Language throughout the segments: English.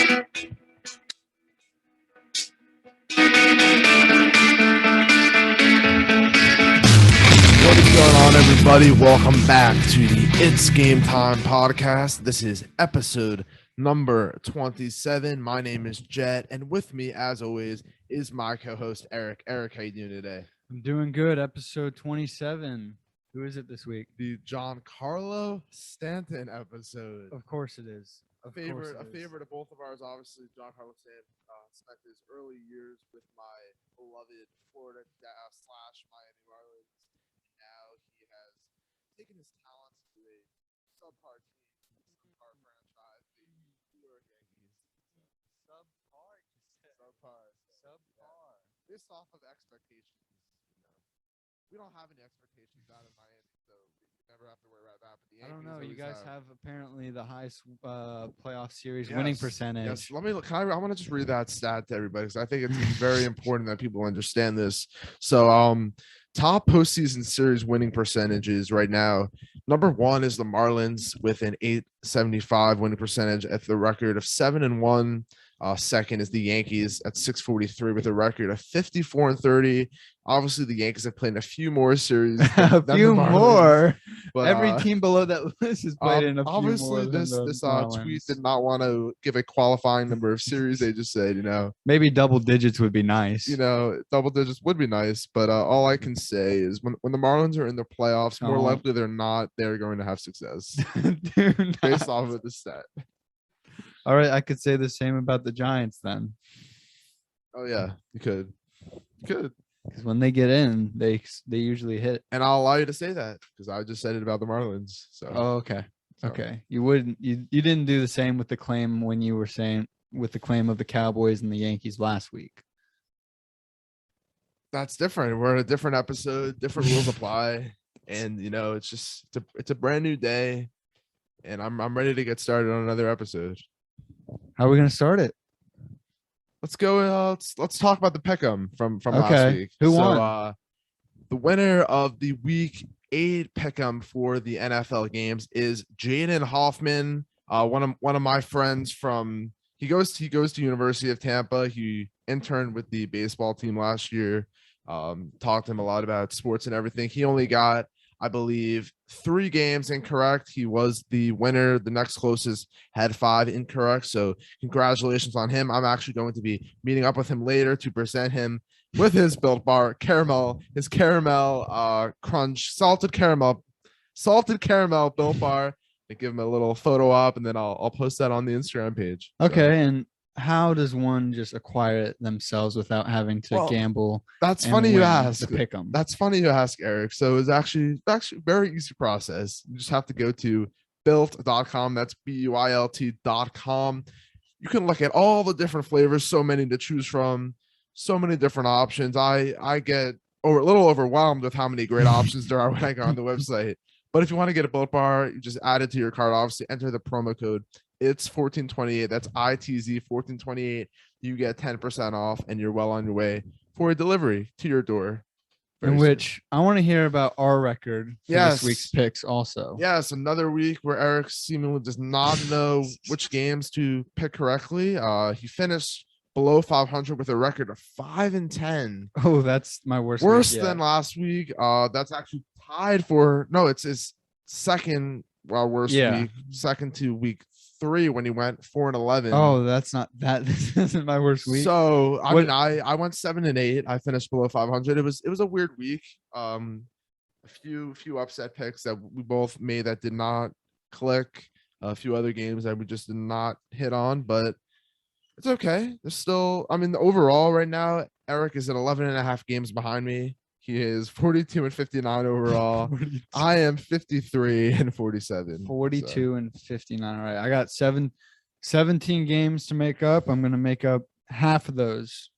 What is going on, everybody? Welcome back to the Itz Gametime podcast. This is episode number 27. My name is Jett, and with me, as always, is my co-host Eric. Eric, how you doing today? I'm doing good. Episode 27. Who is it this week? The Giancarlo Stanton episode. Of course it is. A favorite of both of ours, obviously. Giancarlo Stanton spent his early years with my beloved Florida / Miami Marlins. Now he has taken his talents to a subpar team, subpar franchise, the New York Yankees. Subpar. Based off of expectations, we don't have any expectations out of Miami, so we never have to worry about that. But the Yankees, I don't know. You guys have apparently the highest playoff series winning percentage. Yes, let me look. I want to just read that stat to everybody because I think it's very important that people understand this. So, top postseason series winning percentages right now. Number one is the Marlins with an .875 winning percentage at the record of 7-1. Second is the Yankees at .643 with a record of 54-30. Obviously, the Yankees have played in a few more series. A few more. But, every team below that list has played in a few more. Obviously, this tweet did not want to give a qualifying number of series. They just said, maybe double digits would be nice. Double digits would be nice. But all I can say is when the Marlins are in the playoffs, more likely they're going to have success. Based off of the stat. All right, I could say the same about the Giants then. Oh yeah, you could. Because when they get in, they usually hit. And I'll allow you to say that because I just said it about the Marlins. So. Oh, okay. So. Okay. You didn't do the same with the claim when you were saying with the claim of the Cowboys and the Yankees last week. That's different. We're in a different episode. Different rules apply, and it's a brand new day, and I'm ready to get started on another episode. How are we gonna start it? Let's go. Let's talk about the pick'em from last week. Who won? The winner of the Week 8 pick'em for the NFL games is Jaden Hoffman. One of my friends from he goes to University of Tampa. He interned with the baseball team last year. Talked to him a lot about sports and everything. He only got, I believe, 3 games incorrect. He was the winner. The next closest had 5 incorrect. So congratulations on him. I'm actually going to be meeting up with him later to present him with his Built Bar caramel crunch, salted caramel Built Bar. And give him a little photo op, and then I'll post that on the Instagram page. Okay, and how does one just acquire it themselves without having to gamble? That's funny you ask. Pick 'em. That's funny you ask, Eric. So it's actually a very easy process. You just have to go to built.com. That's BUILT.com. You can look at all the different flavors, so many to choose from, so many different options. I get a little overwhelmed with how many great options there are when I go on the website. But if you want to get a Built Bar, you just add it to your cart. Obviously, enter the promo code It's1428. That's ITZ1428. You get 10% off, and you're well on your way for a delivery to your door. In which I want to hear about our record for this week's picks also. Yes, another week where Eric seemingly does not know which games to pick correctly. He finished below 500 with a record of 5-10. Oh, that's my worst. Worse than last week. That's actually tied for it's his second worst week. Second to week 3 when he went 4-11. Oh, that's not that. This isn't my worst week. So I went 7-8. I finished below 500. It was a weird week. A few upset picks that we both made that did not click. A few other games that we just did not hit on, but it's okay. There's still, overall right now, Eric is at 11.5 games behind me. He is 42-59 overall. 42. I am 53-47. 42-59. All right. I got 17 games to make up. I'm going to make up half of those.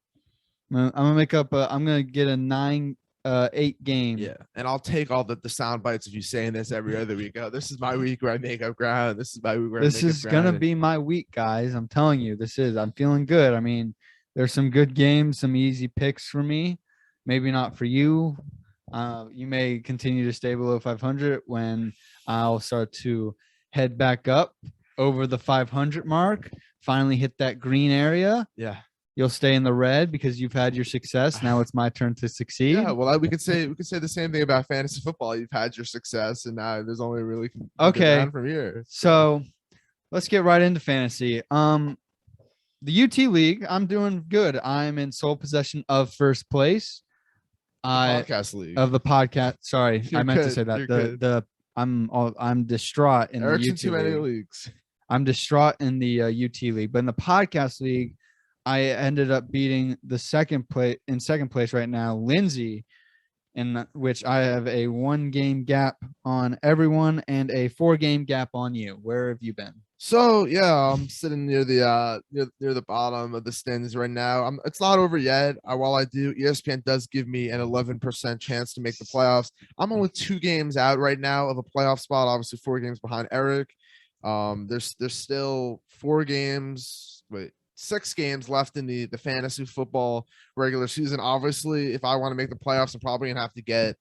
I'm going to get a 8 game. Yeah. And I'll take all the sound bites of you saying this every other week. Oh, this is my week where I make up ground. This is my week where I make up ground. This is going to be my week, guys. I'm telling you, I'm feeling good. There's some good games, some easy picks for me. Maybe not for you. You may continue to stay below 500 when I'll start to head back up over the 500 mark. finally hit that green area, Yeah. you'll stay in the red because you've had your success. Now it's my turn to succeed. Yeah, well, we could say the same thing about fantasy football. You've had your success, and now there's only really Okay. from here. So let's get right into fantasy. The UT League, I'm doing good. I'm in sole possession of first place. Podcast league of the podcast. Sorry, You're I meant to good. say that. You're I'm distraught in Eric's the in UT too many League. leagues. I'm distraught in the UT League, but in the podcast league, I ended up beating the second place right now, Lindsay, in which I have a 1-game gap on everyone and a 4-game gap on you. Where have you been? So yeah, I'm sitting near the near the bottom of the standings right now. It's not over yet. While I do, ESPN does give me an 11% chance to make the playoffs. I'm only 2 games out right now of a playoff spot. Obviously, 4 games behind Eric. There's still 6 games left in the fantasy football regular season. Obviously, if I want to make the playoffs, I'm probably gonna have to get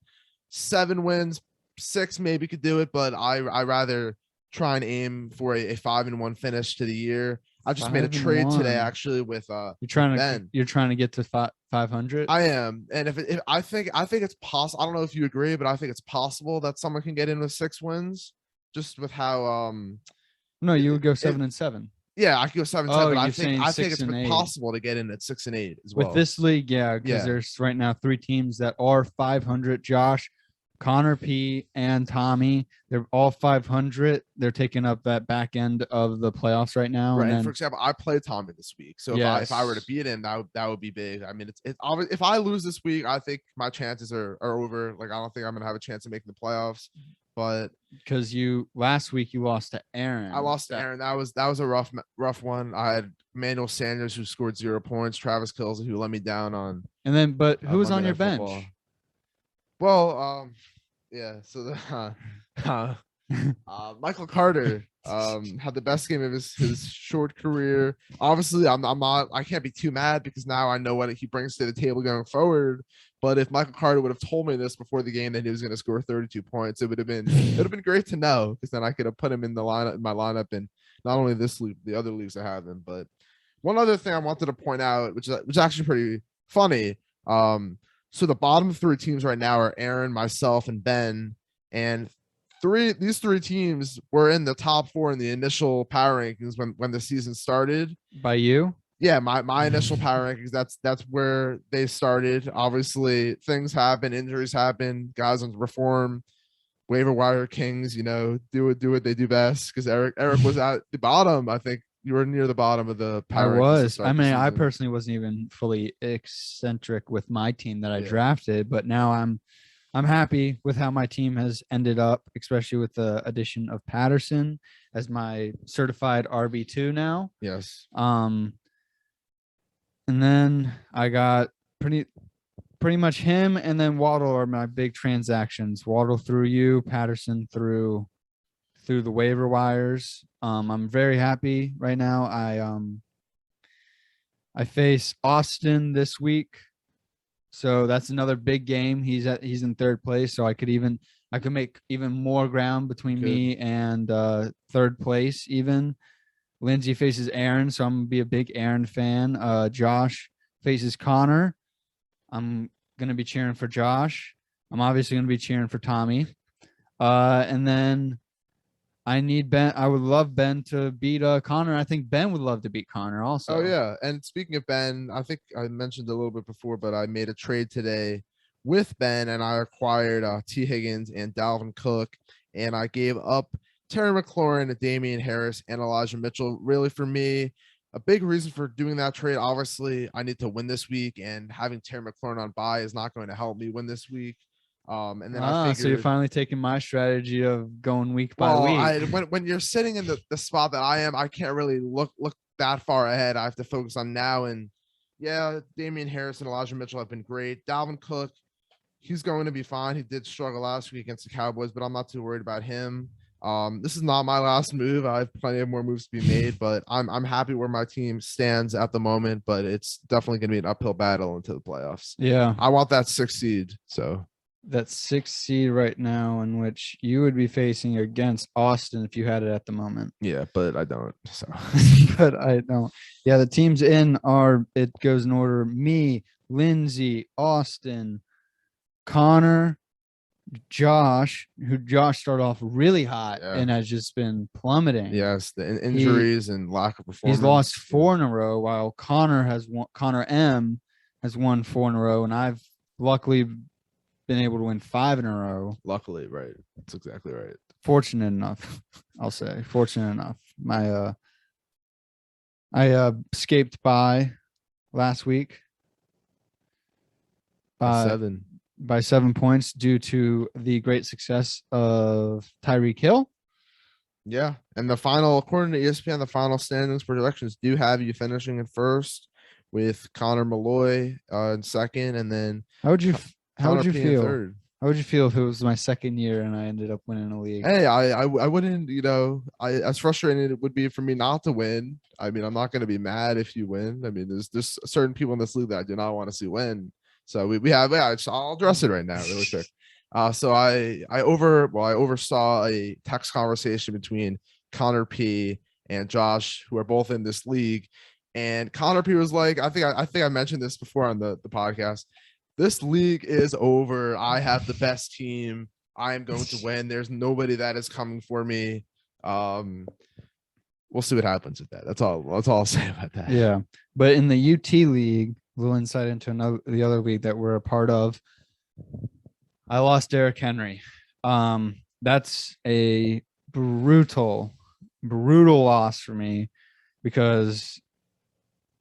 7 wins. 6 maybe could do it, but I rather try and aim for a 5-1 finish to the year. I just made a trade today actually with you're trying to get to 500. I am, and if I think it's possible. I don't know if you agree, but I think it's possible that someone can get in with 6 wins, just with how No, you would go 7-7. Yeah, I could go 7-7. Oh, But I think it's possible to get in at 6 and 8 as well. With this league, yeah, because there's right now 3 teams that are 500. Josh, Connor P, and Tommy. They're all 500. They're taking up that back end of the playoffs right now. Right. And then, for example, I played Tommy this week, so if I were to beat him, that would be big. I mean, it's obvious. If I lose this week, I think my chances are over. Like, I don't think I'm gonna have a chance of making the playoffs. But because last week you lost to Aaron. I lost to Aaron. That was a rough one. I had Emmanuel Sanders, who scored 0 points, Travis Kelce, who let me down on. And then, but who was on your bench? Football. Well, yeah. So Michael Carter had the best game of his short career. Obviously, I can't be too mad because now I know what he brings to the table going forward. But if Michael Carter would have told me this before the game that he was going to score 32 points, it would have been great to know, because then I could have put him in my lineup, and not only this league, the other leagues I have him. But one other thing I wanted to point out, which is actually pretty funny. So the bottom 3 teams right now are Aaron, myself, and Ben, and these 3 teams were in the top 4 in the initial power rankings when the season started. By you? Yeah, my initial power rankings. That's where they started. Obviously, things happen, injuries happen, guys on reform, waiver wire kings. Do what they do best. Because Eric was at the bottom. I think you were near the bottom of the power. I was. I mean, I personally wasn't even fully eccentric with my team that I drafted, but now I'm happy with how my team has ended up, especially with the addition of Patterson as my certified RB2 now. Yes. And then I got pretty much him, and then Waddle are my big transactions. Waddle through you, Patterson through the waiver wires. I'm very happy right now. I face Austin this week, so that's another big game. He's in 3rd place, so I could make even more ground between me and 3rd place even. Lindsay faces Aaron, so I'm going to be a big Aaron fan. Josh faces Connor. I'm going to be cheering for Josh. I'm obviously going to be cheering for Tommy. And then I need Ben. I would love Ben to beat Connor. I think Ben would love to beat Connor also. Oh, yeah. And speaking of Ben, I think I mentioned a little bit before, but I made a trade today with Ben, and I acquired T. Higgins and Dalvin Cook, and I gave up Terry McLaurin, Damian Harris, and Elijah Mitchell. Really, for me, a big reason for doing that trade, obviously, I need to win this week, and having Terry McLaurin on bye is not going to help me win this week. And then I figured, so you're finally taking my strategy of going week by week. When you're sitting in the spot that I am, I can't really look that far ahead. I have to focus on now. And yeah, Damian Harris and Elijah Mitchell have been great. Dalvin Cook, he's going to be fine. He did struggle last week against the Cowboys, but I'm not too worried about him. This is not my last move. I have plenty of more moves to be made, but I'm happy where my team stands at the moment, but it's definitely going to be an uphill battle into the playoffs. Yeah. I want that 6th seed. So that 6th seed right now, in which you would be facing against Austin if you had it at the moment. Yeah, but I don't. So, But I don't. Yeah, the teams in are, it goes in order: me, Lindsay, Austin, Connor, Josh, who Josh started off really hot Yeah. and has just been plummeting. yes, the injuries and lack of performance. He's lost 4 in a row, while Connor M has won 4 in a row, and I've luckily been able to win 5 in a row. Luckily, right? That's exactly right. Fortunate enough, I'll say. Fortunate enough. I escaped by last week by 7 points due to the great success of Tyreek Hill. Yeah, and the final, according to ESPN, the final standings projections do have you finishing in first with Connor Malloy in second, and then How would you P in feel? third. How would you feel if it was my second year and I ended up winning a league? Hey, I wouldn't, as frustrating it would be for me not to win. I mean, I'm not going to be mad if you win. I mean, there's certain people in this league that I do not want to see win. So we have, I'll address it right now really quick. So I oversaw a text conversation between Connor P and Josh, who are both in this league. And Connor P was like, I think I mentioned this before on the podcast. This league is over. I have the best team. I am going to win. There's nobody that is coming for me. We'll see what happens with that. That's all I'll say about that. Yeah. But in the UT league, a little insight into the other league that we're a part of, I lost Derrick Henry. That's a brutal loss for me, because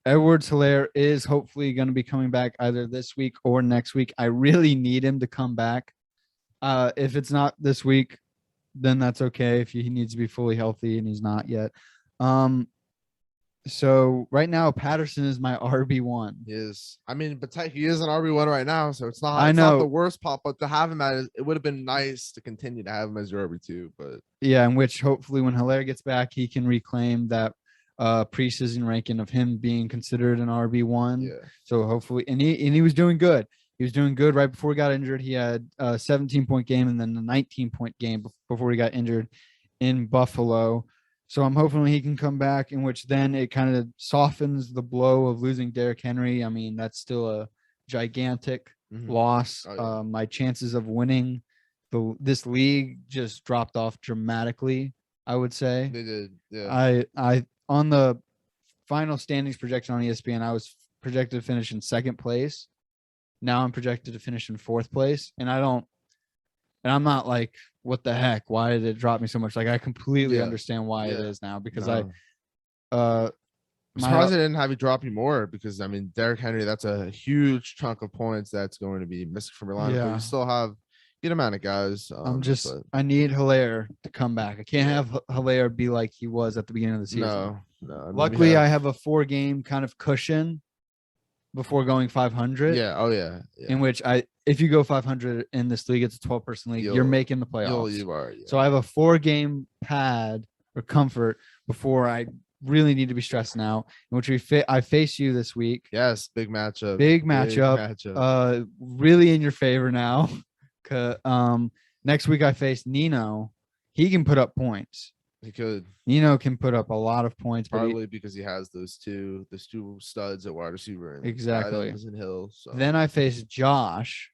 Edwards-Helaire is hopefully going to be coming back either this week or next week. I really need him to come back. If it's not this week, then that's okay. If he needs to be fully healthy and he's not yet. So right now, Patterson is my RB1. He is. I mean, but he is an RB1 right now, so it's not. I It's know. not the worst pop, but to have him it would have been nice to continue to have him as your RB2. But yeah, in which hopefully when Helaire gets back, he can reclaim that preseason ranking of him being considered an RB1. yeah. So hopefully, and he was doing good. He was doing good right before he got injured. He had a 17-point game and then a 19-point game before he got injured in Buffalo. So I'm hoping he can come back, in which then it kind of softens the blow of losing Derrick Henry. I mean, that's still a gigantic loss. Oh, yeah. My chances of winning this league just dropped off dramatically, I would say. They did. Yeah. I on the final standings projection on ESPN, I was projected to finish in 2nd place. Now I'm projected to finish in 4th place, and I'm not like, what the heck? Why did it drop me so much? Like, I completely understand why it is now, because I'm surprised I didn't have you drop you more, because I mean, Derrick Henry, that's a huge chunk of points that's going to be missing from your lineup. Yeah. But you still have a good amount of guys. I need Helaire to come back. I can't have Helaire be like he was at the beginning of the season. No. I mean, luckily, I have a 4-game kind of cushion before going 500. Yeah. Oh yeah. In which if you go 500 in this league, it's a 12-person league. You're making the playoffs. You are. Yeah. So I have a 4-game pad or comfort before I really need to be stressing out. In which I face you this week. Yes, big matchup. Big matchup. Really in your favor now. Next week I face Nino. He can put up points. He could. Nino can put up a lot of points, probably because he has those two studs at wide receiver. And exactly. Adams and Hill. So. Then I face Josh.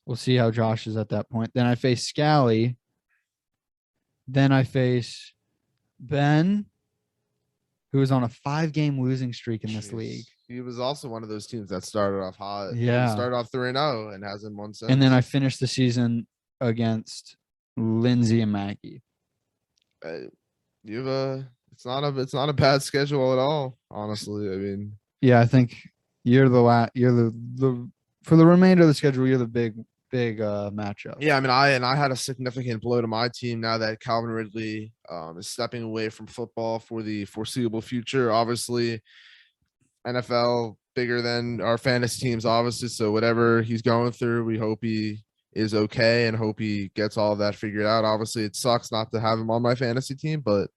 We'll see how Josh is at that point. Then I face Scally. Then I face Ben, who is on a 5-game losing streak in this league. He was also one of those teams that started off hot. Yeah. He started off 3-0 and hasn't won since. And then I finished the season against Lindsay and Maggie. It's not a bad schedule at all, honestly. I mean, yeah, I think you're the for the remainder of the schedule, you're the big matchup. Yeah, I mean, I had a significant blow to my team now that Calvin Ridley is stepping away from football for the foreseeable future. Obviously, NFL bigger than our fantasy teams, obviously. So whatever he's going through, we hope he is okay and hope he gets all of that figured out. Obviously, it sucks not to have him on my fantasy team, but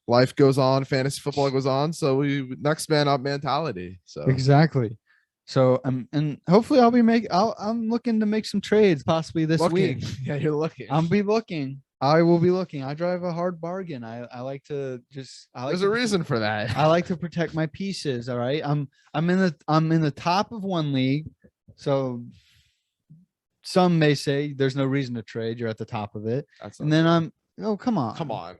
life goes on, fantasy football goes on. So we next man up mentality. So exactly. So and hopefully I'm looking to make some trades possibly this Looking. week. Yeah, you're looking. I will be looking. I drive a hard bargain. I like to There's a reason for that. I like to protect my pieces. All right. I'm in the top of one league. So some may say there's no reason to trade. You're at the top of it. And then come on. Come on.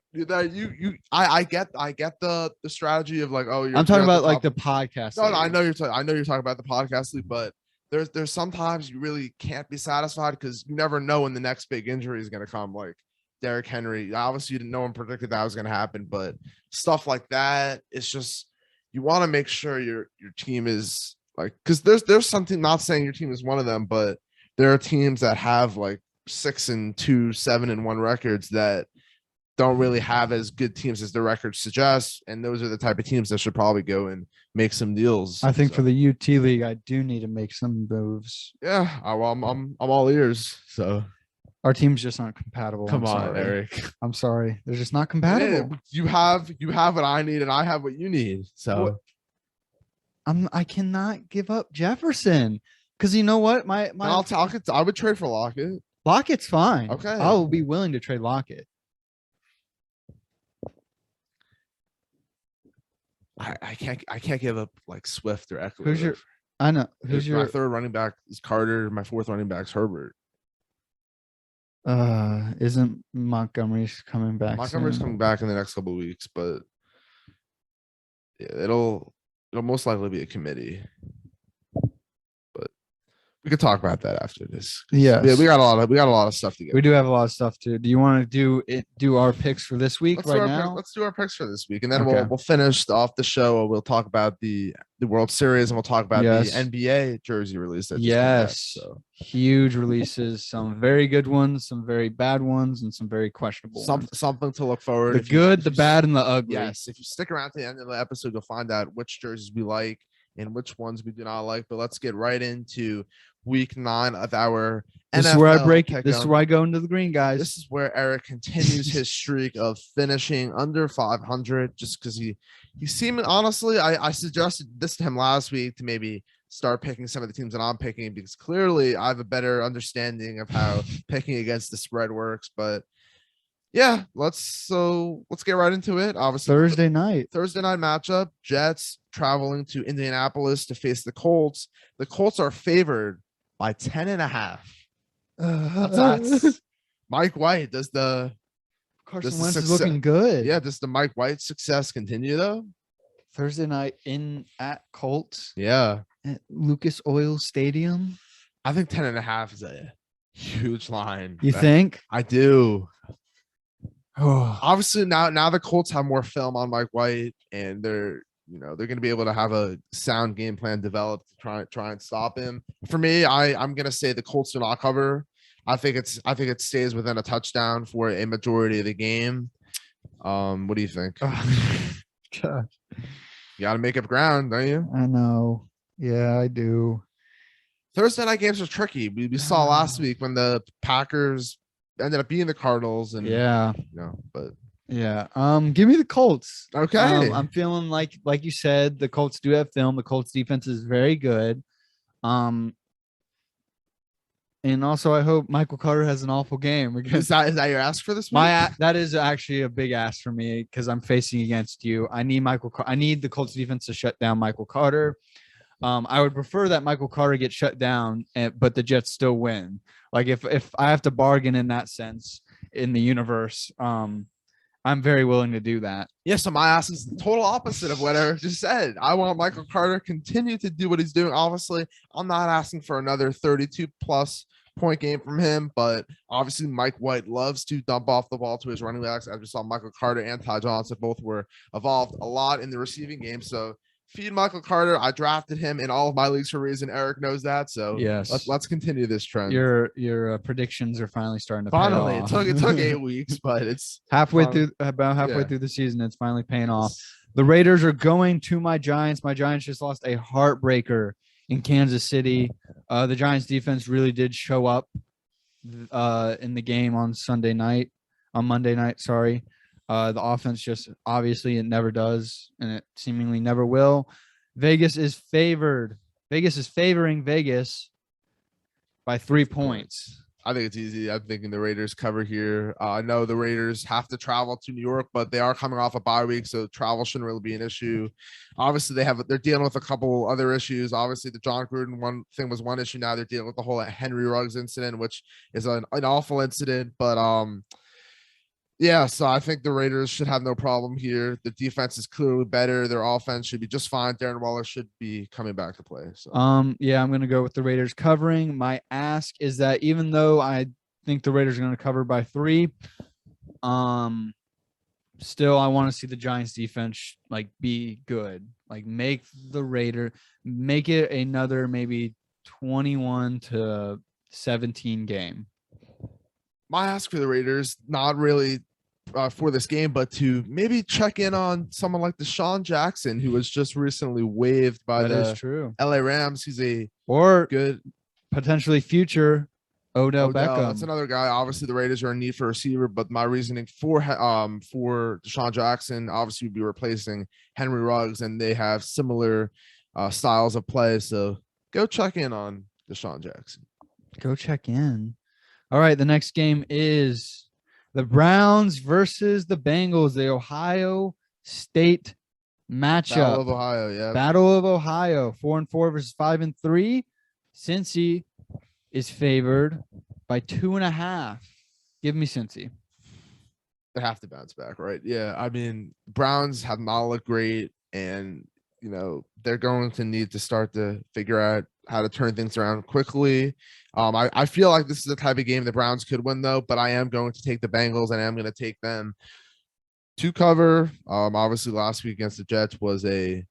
I get the strategy of like, oh, I'm talking about like the podcast. No, I know you're talking about the podcast league, but there's sometimes you really can't be satisfied because you never know when the next big injury is going to come. Like Derrick Henry, obviously no one predicted that was going to happen, but stuff like that, it's just you want to make sure your team is like, because there's something, not saying your team is one of them, but there are teams that have like 6-2, 7-1 records that don't really have as good teams as their records suggest, and those are the type of teams that should probably go and make some deals. I think for the UT league, I do need to make some moves. Yeah, I'm all ears. So our teams just aren't compatible. Come on, Eric. I'm sorry, they're just not compatible. You have what I need, and I have what you need. So I cannot give up Jefferson because you know what, I would trade for Lockett. Lockett's fine. Okay, I will be willing to trade Lockett. I can't give up like Swift or Eckler. Who's my third running back is Carter. My fourth running back is Herbert. Isn't Montgomery's coming back? Montgomery's coming back in the next couple of weeks, but yeah, it'll most likely be a committee. But we could talk about that after this. Yeah, we got a lot of stuff to get. We do have a lot of stuff to. Do you want to do our picks for this week? Let's do our picks for this week, and then we'll finish off the show. We'll talk about the World Series, and we'll talk about the NBA jersey release. Huge releases. Some very good ones, some very bad ones, and some very questionable. Something to look forward. The good, the bad, and the ugly. Yes, if you stick around to the end of the episode, you'll find out which jerseys we like and which ones we do not like. But let's get right into week 9 of our This NFL is where I break. This is where I go into the green, guys. This is where Eric continues his streak of finishing under 500, just because he seemed, honestly, I suggested this to him last week to maybe start picking some of the teams that I'm picking, because clearly I have a better understanding of how picking against the spread works. But yeah, let's get right into it. Obviously, Thursday night matchup. Jets traveling to Indianapolis to face the Colts. The Colts are favored by 10.5. That's Mike White. Carson Wentz is looking good. Yeah, does the Mike White success continue though? Thursday night at Colts. Yeah, at Lucas Oil Stadium. I think 10.5 is a huge line. You think? I do. Obviously, now the Colts have more film on Mike White, and they're going to be able to have a sound game plan developed to try and stop him. For me, I'm going to say the Colts do not cover. I think it stays within a touchdown for a majority of the game. What do you think? Gosh. You got to make up ground, don't you? I know. Yeah, I do. Thursday night games are tricky. We saw last week when the Packers ended up being the Cardinals, and give me the Colts. Okay. I'm feeling like you said, the Colts do have film. The Colts defense is very good. And also, I hope Michael Carter has an awful game. Is that your ask for this week? That is actually a big ask for me because I'm facing against you. I need the Colts defense to shut down Michael Carter. I would prefer that Michael Carter get shut down, but the Jets still win. Like if I have to bargain in that sense in the universe, I'm very willing to do that. Yeah, so my ask is the total opposite of what Eric just said. I want Michael Carter to continue to do what he's doing. Obviously, I'm not asking for another 32-plus point game from him, but obviously Mike White loves to dump off the ball to his running backs. As we saw, Michael Carter and Ty Johnson both were involved a lot in the receiving game. So feed Michael Carter. I drafted him in all of my leagues for a reason. Eric knows that. So yes, let's continue this trend. Your predictions are finally starting to pay off. It took 8 weeks, but it's halfway through the season. It's finally paying off. The Raiders are going to my Giants. My Giants just lost a heartbreaker in Kansas City. The Giants defense really did show up in the game on Monday night. Sorry. The offense just obviously it never does, and it seemingly never will. Vegas is favored Vegas is favoring Vegas by 3 points. I think it's easy. I'm thinking the Raiders cover here. I know the Raiders have to travel to New York, but they are coming off a bye week, so travel shouldn't really be an issue. Obviously, they're dealing with a couple other issues. Obviously, the John Gruden thing was one issue. Now they're dealing with the whole Henry Ruggs incident, which is an awful incident. But yeah, so I think the Raiders should have no problem here. The defense is clearly better. Their offense should be just fine. Darren Waller should be coming back to play. So yeah, I'm gonna go with the Raiders covering. My ask is that even though I think the Raiders are gonna cover by 3, still I want to see the Giants defense like be good. Like make it another maybe 21-17 game. My ask for the Raiders, not really for this game, but to maybe check in on someone like Deshaun Jackson, who was just recently waived by the LA Rams. He's a good, potentially future Odell Beckham. That's another guy. Obviously, the Raiders are in need for a receiver, but my reasoning for Deshaun Jackson obviously would be replacing Henry Ruggs, and they have similar styles of play. So go check in on Deshaun Jackson. Go check in. All right, the next game is the Browns versus the Bengals, the Ohio State matchup. Battle of Ohio, yeah. Battle of Ohio, 4-4 versus 5-3. Cincy is favored by 2.5. Give me Cincy. They have to bounce back, right? Yeah, I mean, Browns have not looked great, and they're going to need to start to figure out how to turn things around quickly. I feel like this is the type of game the Browns could win, though, but I am going to take the Bengals, and I am going to take them to cover. Obviously, last week against the Jets was a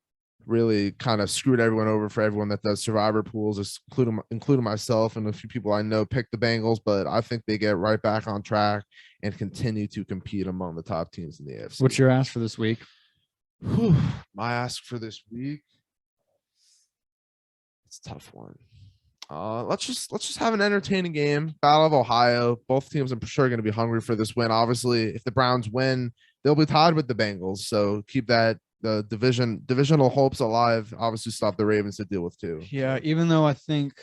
really kind of screwed everyone over for everyone that does survivor pools, including myself and a few people I know picked the Bengals, but I think they get right back on track and continue to compete among the top teams in the AFC. What's your ask for this week? My ask for this week, it's a tough one. Let's just have an entertaining game. Battle of Ohio. Both teams I'm sure going to be hungry for this win. Obviously, if the Browns win, they'll be tied with the Bengals. So keep the divisional hopes alive. Obviously, stop the Ravens to deal with too. Yeah, even though I think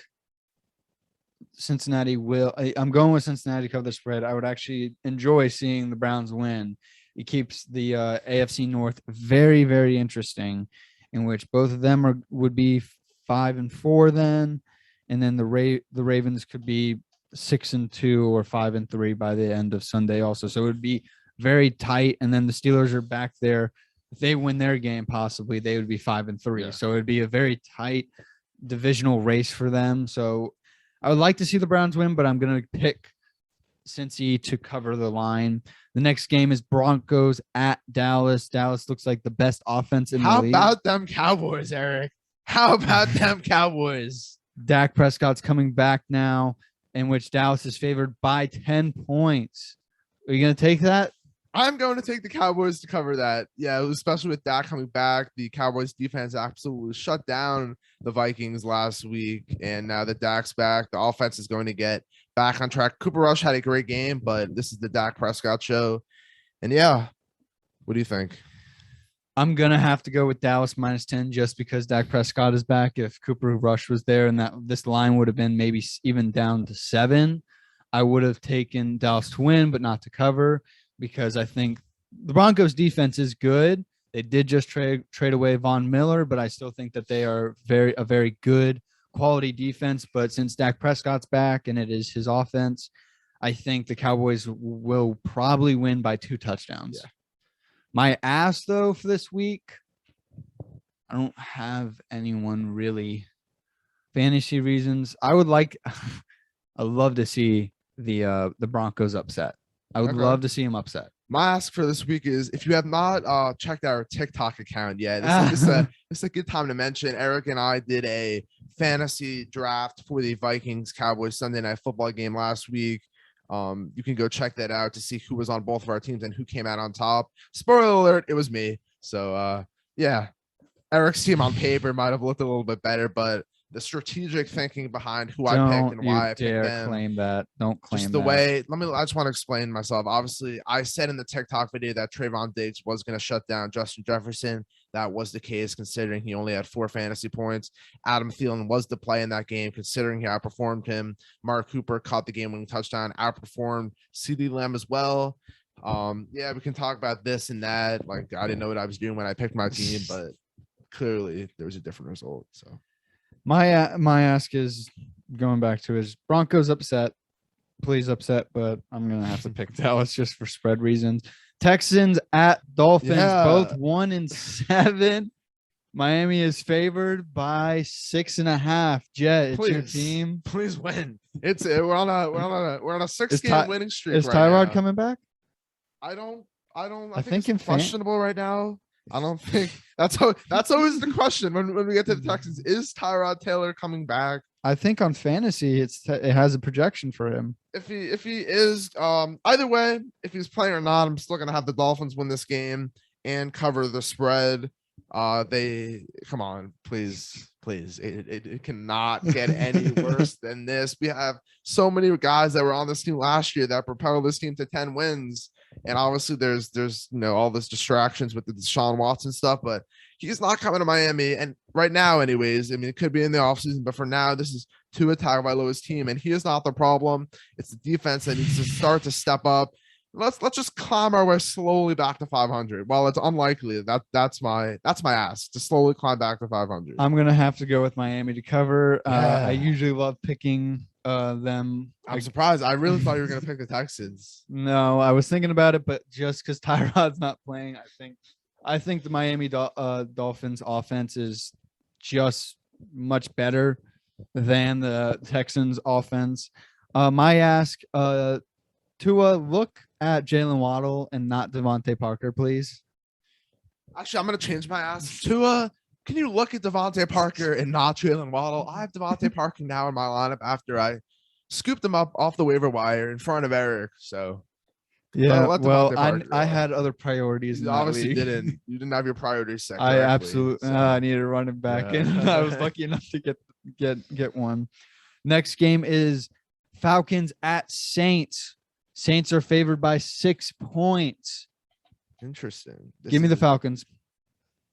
Cincinnati I'm going with Cincinnati to cover the spread. I would actually enjoy seeing the Browns win. It keeps the AFC North very, very interesting, in which both of them would be 5-4 then. And then the Ravens could be 6-2 or 5-3 by the end of Sunday also. So it would be very tight. And then the Steelers are back there. If they win their game, possibly they would be 5-3. Yeah. So it would be a very tight divisional race for them. So I would like to see the Browns win, but I'm going to pick Cincy to cover the line. The next game is Broncos at Dallas. Dallas looks like the best offense in the league. How about them Cowboys, Eric? How about them Cowboys? Dak Prescott's coming back now, in which Dallas is favored by 10 points. Are you going to take that? I'm going to take the Cowboys to cover that. Yeah, especially with Dak coming back. The Cowboys defense absolutely shut down the Vikings last week. And now that Dak's back, the offense is going to get back on track. Cooper Rush had a great game, but this is the Dak Prescott show. And yeah, what do you think? I'm going to have to go with Dallas -10 just because Dak Prescott is back. If Cooper Rush was there and this line would have been maybe even down to 7, I would have taken Dallas to win, but not to cover, because I think the Broncos defense is good. They did just trade away Von Miller, but I still think that they are a very good quality defense. But since Dak Prescott's back and it is his offense, I think the Cowboys will probably win by 2 touchdowns. Yeah. My ask, though, for this week, I don't have anyone really. Fantasy reasons, I'd love to see the Broncos upset. I would love to see him upset. My ask for this week is, if you have not checked our TikTok account yet, this is a good time to mention. Eric and I did a fantasy draft for the Vikings Cowboys Sunday Night Football game last week. You can go check that out to see who was on both of our teams and who came out on top. Spoiler alert, it was me. So yeah, Eric's team on paper might have looked a little bit better, but the strategic thinking behind who I picked and why I picked them. Don't claim that. Don't claim just the way. I just want to explain myself. Obviously, I said in the TikTok video that Trayvon Diggs was going to shut down Justin Jefferson. that was the case, considering he only had 4 fantasy points. Adam Thielen was the play in that game, considering he outperformed him. Mark Cooper caught the game-winning touchdown, outperformed CeeDee Lamb as well. Yeah, we can talk about this and that. Like, I didn't know what I was doing when I picked my team, but clearly there was a different result. So my ask is going back to his Broncos upset. Please upset, but I'm gonna have to pick Dallas just for spread reasons. Texans at Dolphins, both 1-7. Miami is favored by 6.5. Jett, it's your team. Please win. We're on a 6-game winning streak. Is Tyrod coming back? I think it's questionable right now. I don't think that's always the question when we get to the Texans. Is Tyrod Taylor coming back? I think on fantasy it has a projection for him. If he is, either way, if he's playing or not, I'm still gonna have the Dolphins win this game and cover the spread. They come on, please. It cannot get any worse than this. We have so many guys that were on this team last year that propelled this team to 10 wins. And obviously there's all this distractions with the Deshaun Watson stuff, but he's not coming to Miami. And right now, anyways, I mean, it could be in the offseason, but for now, this is Tua Tagovailoa's team, and he is not the problem. It's the defense that needs to start to step up. Let's just climb our way slowly back to 500. While it's unlikely, that's my ask, to slowly climb back to 500. I'm gonna have to go with Miami to cover. I usually love picking them. I'm surprised. I really thought you were gonna pick the Texans. No, I was thinking about it, but just because Tyrod's not playing, I think the Miami Dolphins offense is just much better than the Texans offense. My ask, Tua, look at Jalen Waddle and not Devontae Parker, please. Actually, I'm going to change my ask. Tua, can you look at Devontae Parker and not Jalen Waddle? I have Devontae Parker now in my lineup after I scooped him up off the waiver wire in front of Eric. So, yeah, well, I had other priorities. You obviously didn't. You didn't have your priorities set. I absolutely. I needed to run it back, and I was lucky enough to get one. Next game is Falcons at Saints. Saints are favored by 6 points. Interesting. Give me the Falcons.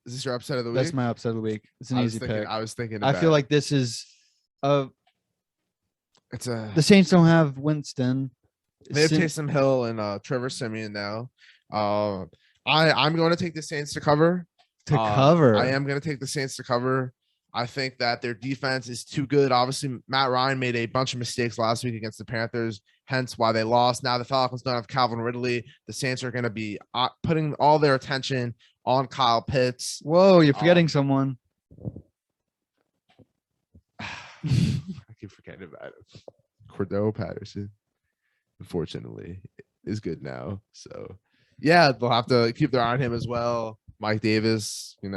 Is this your upset of the week? That's my upset of the week. It's an easy pick. I was thinking. I feel like this is the Saints don't have Winston. They have Taysom Hill and Trevor Siemian now. I'm going to take the Saints to cover. I am going to take the Saints to cover. I think that their defense is too good. Obviously, Matt Ryan made a bunch of mistakes last week against the Panthers, hence why they lost. Now the Falcons don't have Calvin Ridley. The Saints are going to be putting all their attention on Kyle Pitts. Whoa, you're forgetting someone. I keep forgetting about it. Cordell Patterson, unfortunately, is good now. So, yeah, they'll have to keep their eye on him as well. Mike Davis, he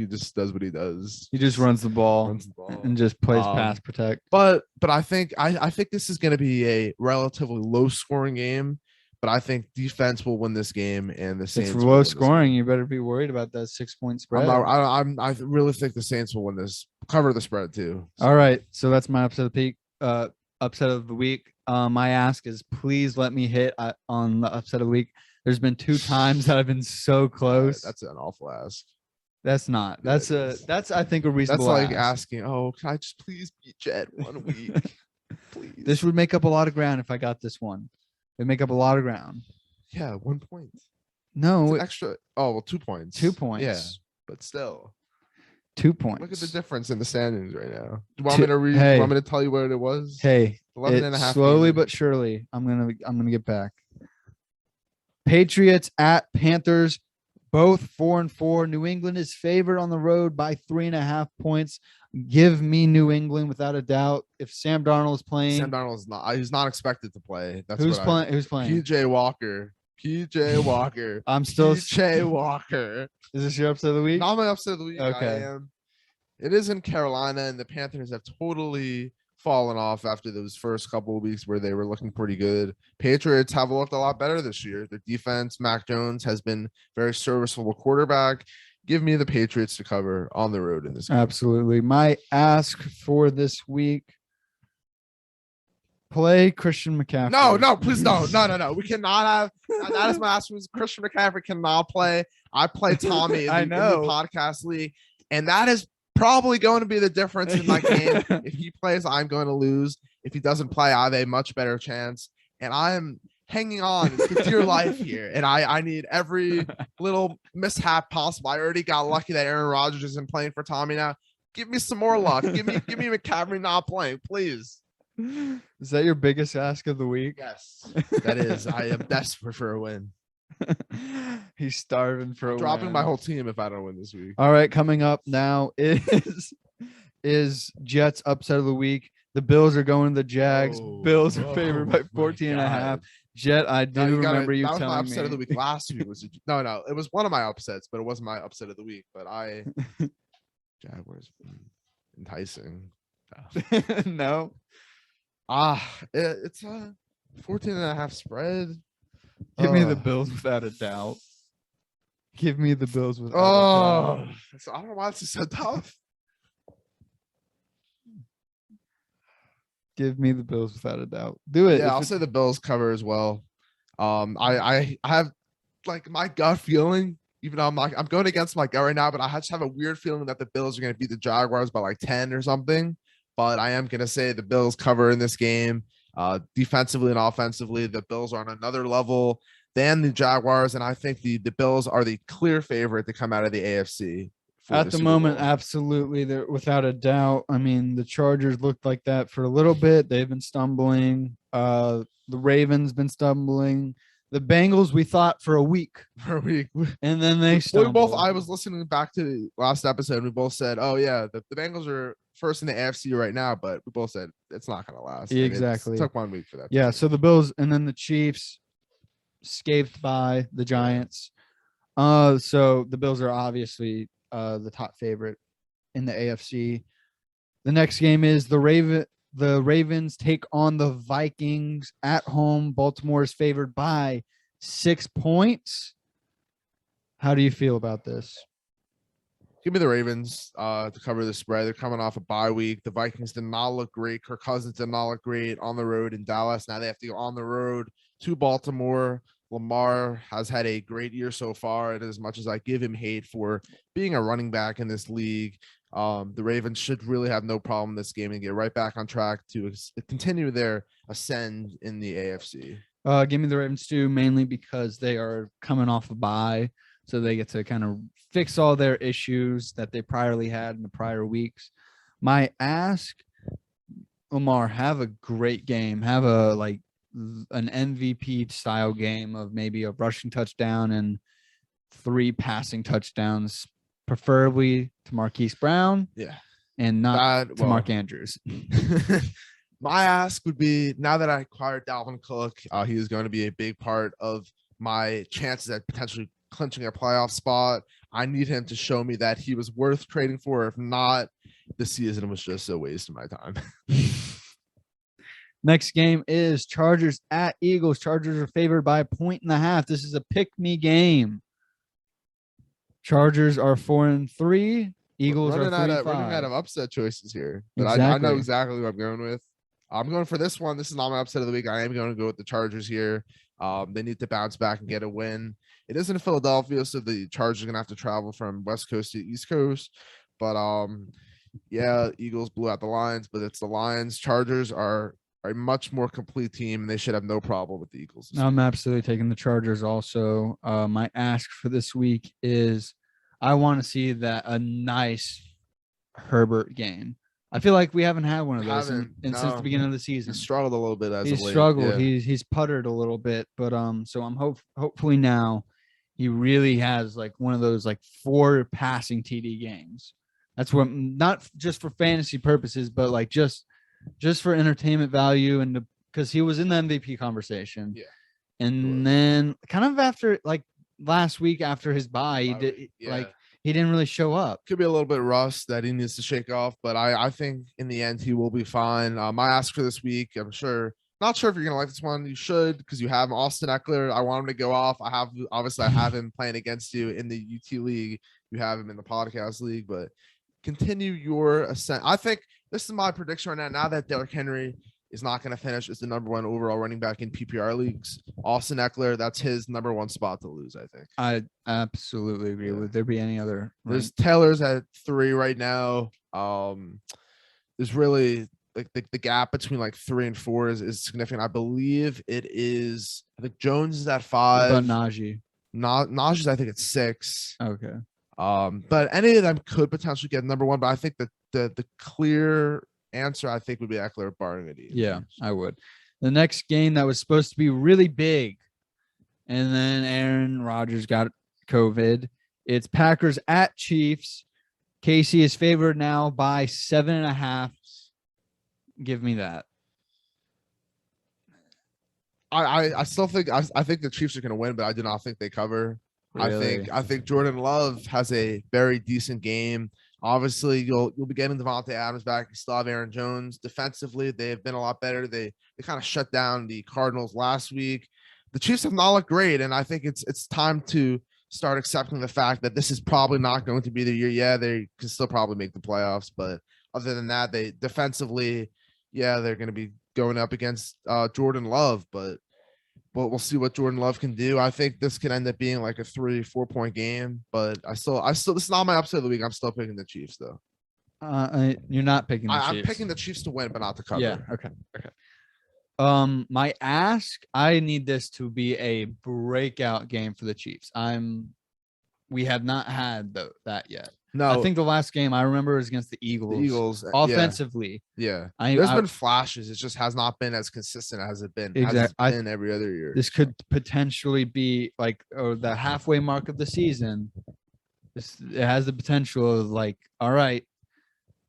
just does what he does. He just runs the ball and just plays pass protect. But I think this is going to be a relatively low scoring game. But I think defense will win this game, and the Saints. It's low scoring. You better be worried about that 6-point spread. I really think the Saints will win this, cover the spread too. So. All right, so that's my upset of the week. My ask is please let me hit on the upset of the week. There's been 2 times that I've been so close. That's an awful ask. That's not. That's I think a reasonable. That's like asking, "Oh, can I just please beat Jett 1 week?" Please. This would make up a lot of ground if I got this one. It'd make up a lot of ground. Yeah, 1 point. No, extra. Oh, well, 2 points. 2 points. Yeah, but still. 2 points. Look at the difference in the standings right now. Do you want me to read? Do you want me to tell you what it was? Hey, 11.5. Slowly but surely, I'm gonna get back. Patriots at Panthers, both 4-4. New England is favored on the road by 3.5 points. Give me New England without a doubt. If Sam Darnold is playing, Sam Darnold is not. He's not expected to play. That's who's playing. Who's playing? PJ Walker. I'm still PJ Walker. Is this your upset of the week? Not my upset of the week. Okay. I am. It is in Carolina, and the Panthers have totally fallen off after those first couple of weeks where they were looking pretty good. Patriots have looked a lot better this year. Their defense, Mac Jones, has been very serviceable quarterback. Give me the Patriots to cover on the road in this game. Absolutely. My ask for this week, play Christian McCaffrey. No, please don't. No. We cannot have that is my ask. Christian McCaffrey cannot play. I play Tommy I in the know. podcast league, and that is probably going to be the difference in my game. If he plays, I'm going to lose. If he doesn't play, I have a much better chance. And I am hanging on for dear life here. And I need every little mishap possible. I already got lucky that Aaron Rodgers isn't playing for Tommy now. Give me some more luck. Give me McCaffrey not playing, please. Is that your biggest ask of the week? Yes, that is. I am desperate for a win. He's starving for a dropping win. my whole team if I don't win this week. All right, coming up now is Jets upset of the week. The Bills are going to the Jags. Bills are favored by 14.5. Jett, I do remember you telling me. That was my upset of the week last week. No, it was one of my upsets, but it wasn't my upset of the week. But Jaguars enticing. No. It's a 14.5 spread. Give me the Bills without a doubt. Give me the Bills without a doubt. So I don't know why this is so tough. Give me the Bills without a doubt. Do it. Yeah, I'll say the Bills cover as well. I have like my gut feeling, even though I'm going against my gut right now, but I just have a weird feeling that the Bills are going to beat the Jaguars by like 10 or something. But I am going to say the Bills cover in this game. Defensively and offensively, the Bills are on another level than the Jaguars, and I think the Bills are the clear favorite to come out of the AFC. At the moment, absolutely. They're without a doubt. I mean, the Chargers looked like that for a little bit. They've been stumbling. The Ravens been stumbling. The Bengals, we thought for a week. And then they stumbled. I was listening back to the last episode, and we both said, oh, yeah, the Bengals are first in the AFC right now, but we both said it's not going to last. Exactly. It took 1 week for that. Yeah, so the Bills and then the Chiefs scathed by the Giants. So the Bills are obviously the top favorite in the AFC. The next game is the Ravens take on the Vikings at home. Baltimore is favored by 6 points. How do you feel about this? Give me the Ravens to cover the spread. They're coming off a bye week. The Vikings did not look great. Kirk Cousins did not look great on the road in Dallas. Now they have to go on the road to Baltimore. Lamar has had a great year so far. And as much as I give him hate for being a running back in this league, the Ravens should really have no problem in this game and get right back on track to continue their ascend in the AFC. Give me the Ravens too, mainly because they are coming off a bye. So they get to kind of fix all their issues that they priorly had in the prior weeks. My ask, Lamar, have a great game. Have an MVP style game of maybe a rushing touchdown and 3 passing touchdowns, preferably to Marquise Brown. Yeah. And not to Mark Andrews. My ask would be, now that I acquired Dalvin Cook, he is going to be a big part of my chances at potentially clinching a playoff spot. I need him to show me that he was worth trading for. If not, the season was just a waste of my time. Next game is Chargers at Eagles. Chargers are favored by 1.5. This is a pick-me game. Chargers are 4-3. Eagles are 3-5. Running out of upset choices here. But exactly. I know exactly what I'm going with. I'm going for this one. This is not my upset of the week. I am going to go with the Chargers here. They need to bounce back and get a win. It is in Philadelphia, so the Chargers are going to have to travel from West Coast to East Coast. But, yeah, Eagles blew out the Lions, but it's the Lions. Chargers are a much more complete team, and they should have no problem with the Eagles. I'm absolutely taking the Chargers also. My ask for this week is I want to see a nice Herbert game. I feel like we haven't had one of those since the beginning of the season. He struggled a little bit as he's of late. struggled. Yeah. He's puttered a little bit, but so I'm hopefully now he really has like one of those like 4 passing TD games. That's what, not just for fantasy purposes, but like just for entertainment value, and because he was in the MVP conversation. Yeah. And then kind of after like last week after his bye, he didn't really show up. Could be a little bit rust that he needs to shake off, but I think in the end he will be fine. My ask for this week, not sure if you're gonna like this one. You should, because you have Austin Eckler. I want him to go off. I have him playing against you in the UT league. You have him in the podcast league, but continue your ascent. I think this is my prediction right now. Now that Derrick Henry is not going to finish as the number 1 overall running back in PPR leagues. Austin Eckler, that's his number 1 spot to lose, I think. I absolutely agree. Yeah. Would there be any other? There's Taylor's at 3 right now. There's really like the gap between like 3 and 4 is significant. I believe it is. I think Jones is at 5. What about Najee? Najee's, I think it's 6. Okay. But any of them could potentially get number 1. But I think that the clear answer, I think, would be Eckler barring it. Yeah, I would. The next game that was supposed to be really big, and then Aaron Rodgers got COVID. It's Packers at Chiefs. Casey is favored now by 7.5. Give me that. I still think I think the Chiefs are going to win, but I do not think they cover. Really? I think Jordan Love has a very decent game. Obviously, you'll be getting Devontae Adams back. You still have Aaron Jones. Defensively, they have been a lot better. They kind of shut down the Cardinals last week. The Chiefs have not looked great, and I think it's time to start accepting the fact that this is probably not going to be the year. Yeah, they can still probably make the playoffs, but other than that, they defensively, yeah, they're going to be going up against Jordan Love, but we'll see what Jordan Love can do. I think this could end up being like a 3-4 point game, but I still this is not my upset of the week. I'm still picking the Chiefs though. You're not picking the Chiefs. I'm picking the Chiefs to win, but not to cover. Yeah. Okay. My ask, I need this to be a breakout game for the Chiefs. We have not had that yet. No, I think the last game I remember was against the Eagles. The Eagles Offensively. Yeah. There's been flashes. It just has not been as consistent as it been. Exactly. As it's been every other year. This could potentially be like the halfway mark of the season. It has the potential of like, all right,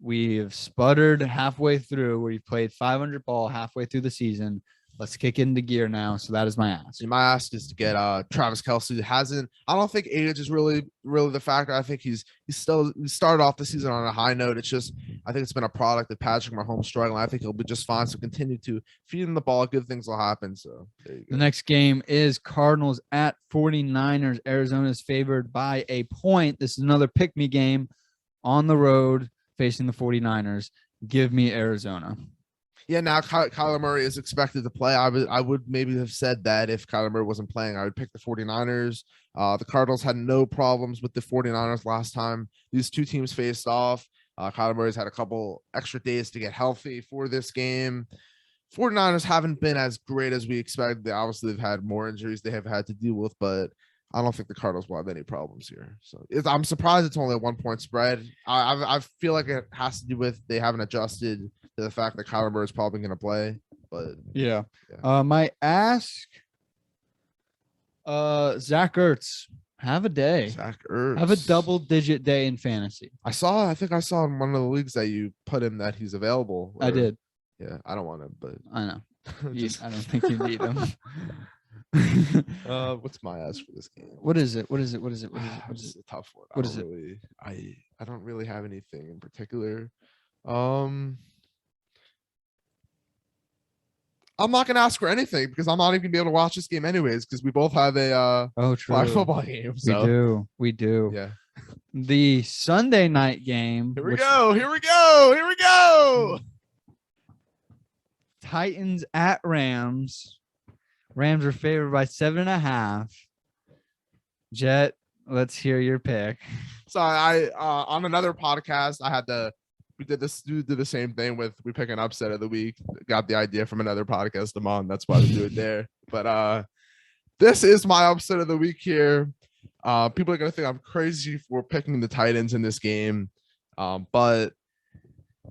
we have sputtered halfway through. We've played 500 ball halfway through the season. Let's kick into gear now. So that is my ask. My ask is to get Travis Kelce. I don't think age is really the factor. I think he started off the season on a high note. It's just I think it's been a product of Patrick Mahomes struggling. I think he'll be just fine. So continue to feed him the ball. Good things will happen. So there you go. The next game is Cardinals at 49ers. Arizona is favored by a point. This is another pick-me game on the road facing the 49ers. Give me Arizona. Yeah, now Kyler Murray is expected to play. I would maybe have said that if Kyler Murray wasn't playing, I would pick the 49ers. The Cardinals had no problems with the 49ers last time these two teams faced off. Kyler Murray's had a couple extra days to get healthy for this game. 49ers haven't been as great as we expected. Obviously, they've had more injuries they have had to deal with, but I don't think the Cardinals will have any problems here. So I'm surprised it's only a 1-point spread. I feel like it has to do with they haven't adjusted to the fact that Kyler Murray is probably going to play. But yeah. My ask, Zach Ertz, have a day. Zach Ertz. Have a double-digit day in fantasy. I think I saw in one of the leagues that you put him that he's available. I did. Yeah, I don't want him, but I know. I don't think you need him. What's my ask for this game? What is it? It's a tough one. What is it? I don't really have anything in particular. I'm not gonna ask for anything because I'm not even gonna be able to watch this game anyways because we both have a flag football game. So. We do. Yeah. The Sunday night game. Here we go. Titans at Rams. Rams are favored by 7.5. Jett, let's hear your pick. So I on another podcast we did the same thing we pick an upset of the week. Got the idea from another podcast I'm on. That's why we do it there. But this is my upset of the week here. People are gonna think I'm crazy for picking the Titans in this game. But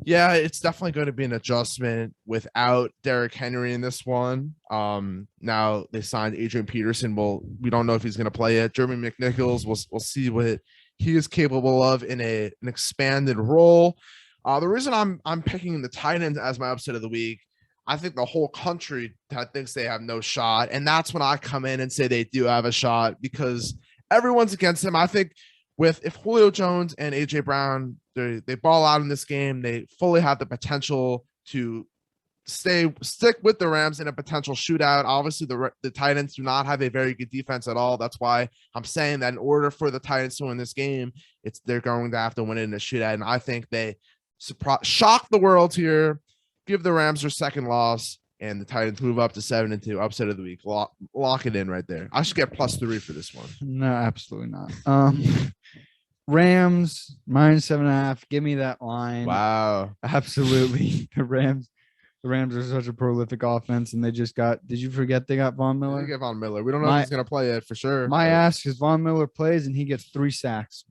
yeah, it's definitely going to be an adjustment without Derrick Henry in this one. Now they signed Adrian Peterson. Well, we don't know if he's going to play yet. Jeremy McNichols, we'll see what he is capable of in an expanded role. The reason I'm picking the Titans as my upset of the week, I think the whole country thinks they have no shot, and that's when I come in and say they do have a shot because everyone's against them. I think if Julio Jones and AJ Brown they ball out in this game, they fully have the potential to stick with the Rams in a potential shootout. Obviously, the Titans do not have a very good defense at all. That's why I'm saying that in order for the Titans to win this game, they're going to have to win it in a shootout. And I think they shock the world here. give the Rams their second loss, and the Titans move up to 7-2. Upset of the week. Lock it in right there. I should get +3 for this one. No, absolutely not. Rams -7.5. Give me that line. Wow. Absolutely. The Rams are such a prolific offense, and they just got. Did you forget they got Von Miller? They get Von Miller. We don't know if he's gonna play it for sure. My ask is Von Miller plays and he gets 3 sacks.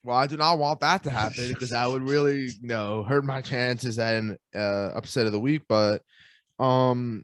Well, I do not want that to happen because that would really, hurt my chances at an upset of the week. But my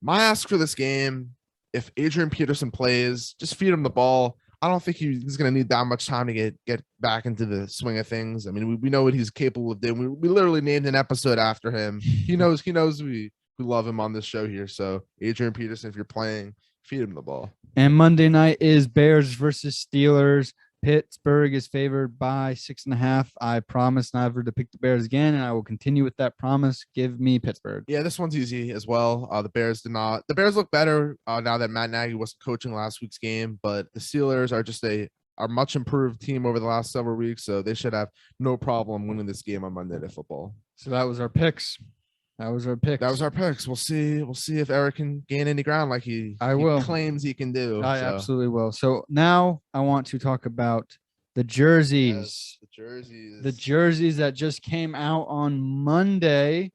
ask for this game, if Adrian Peterson plays, just feed him the ball. I don't think he's going to need that much time to get back into the swing of things. I mean, we know what he's capable of doing. We literally named an episode after him. He knows we love him on this show here. So Adrian Peterson, if you're playing, feed him the ball. And Monday night is Bears versus Steelers. Pittsburgh is favored by 6.5. I promise never to pick the Bears again, and I will continue with that promise. Give me Pittsburgh. Yeah, this one's easy as well. The Bears did not. The Bears look better now that Matt Nagy wasn't coaching last week's game, but the Steelers are just a much improved team over the last several weeks, so they should have no problem winning this game on Monday Night Football. So that was our picks. That was our picks. We'll see if Eric can gain any ground like he claims he can do. I absolutely will. So now I want to talk about the jerseys. Yes, the jerseys that just came out on Monday,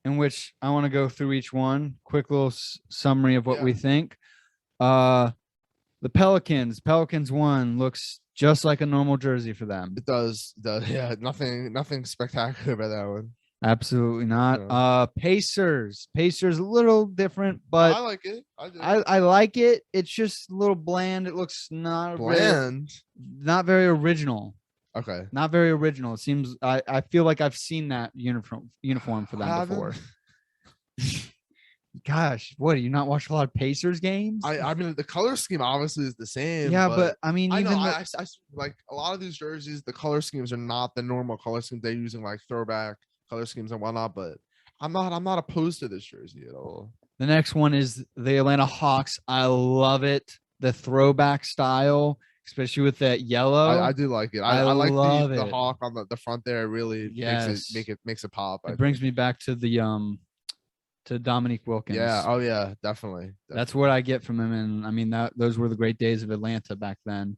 in which I want to go through each one. Quick little summary of what we think. The Pelicans 1 looks just like a normal jersey for them. It does. Yeah, nothing spectacular about that one. Absolutely not. Yeah. Pacers a little different, but I like it. I like it. It's just a little bland. It looks not very original. Okay. Not very original. It seems I feel like I've seen that uniform for them before. Gosh, what, do you not watch a lot of Pacers games? I mean, the color scheme obviously is the same. Yeah, but I mean, I like a lot of these jerseys, the color schemes are not the normal color schemes they're using, like throwback color schemes and whatnot. But I'm not opposed to this jersey at all. The next one is the Atlanta Hawks. I love it, the throwback style, especially with that yellow. I do like it. I like the hawk on the front there. It really makes it pop. It brings me back to the to Dominique Wilkins. Yeah. Oh yeah, definitely. That's what I get from him. And I mean, those were the great days of Atlanta back then.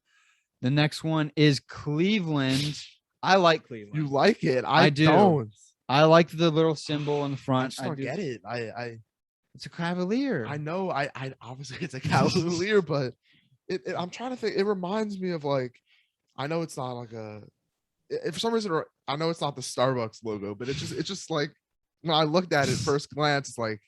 The next one is Cleveland. I like Cleveland. You like it? I do. Don't. I like the little symbol in the front. I just don't get it. It's a Cavalier. I know. I obviously it's a Cavalier, but I'm trying to think. It reminds me of, like, I know it's not like for some reason, I know it's not the Starbucks logo, but it's just like, when I looked at it first glance, it's like,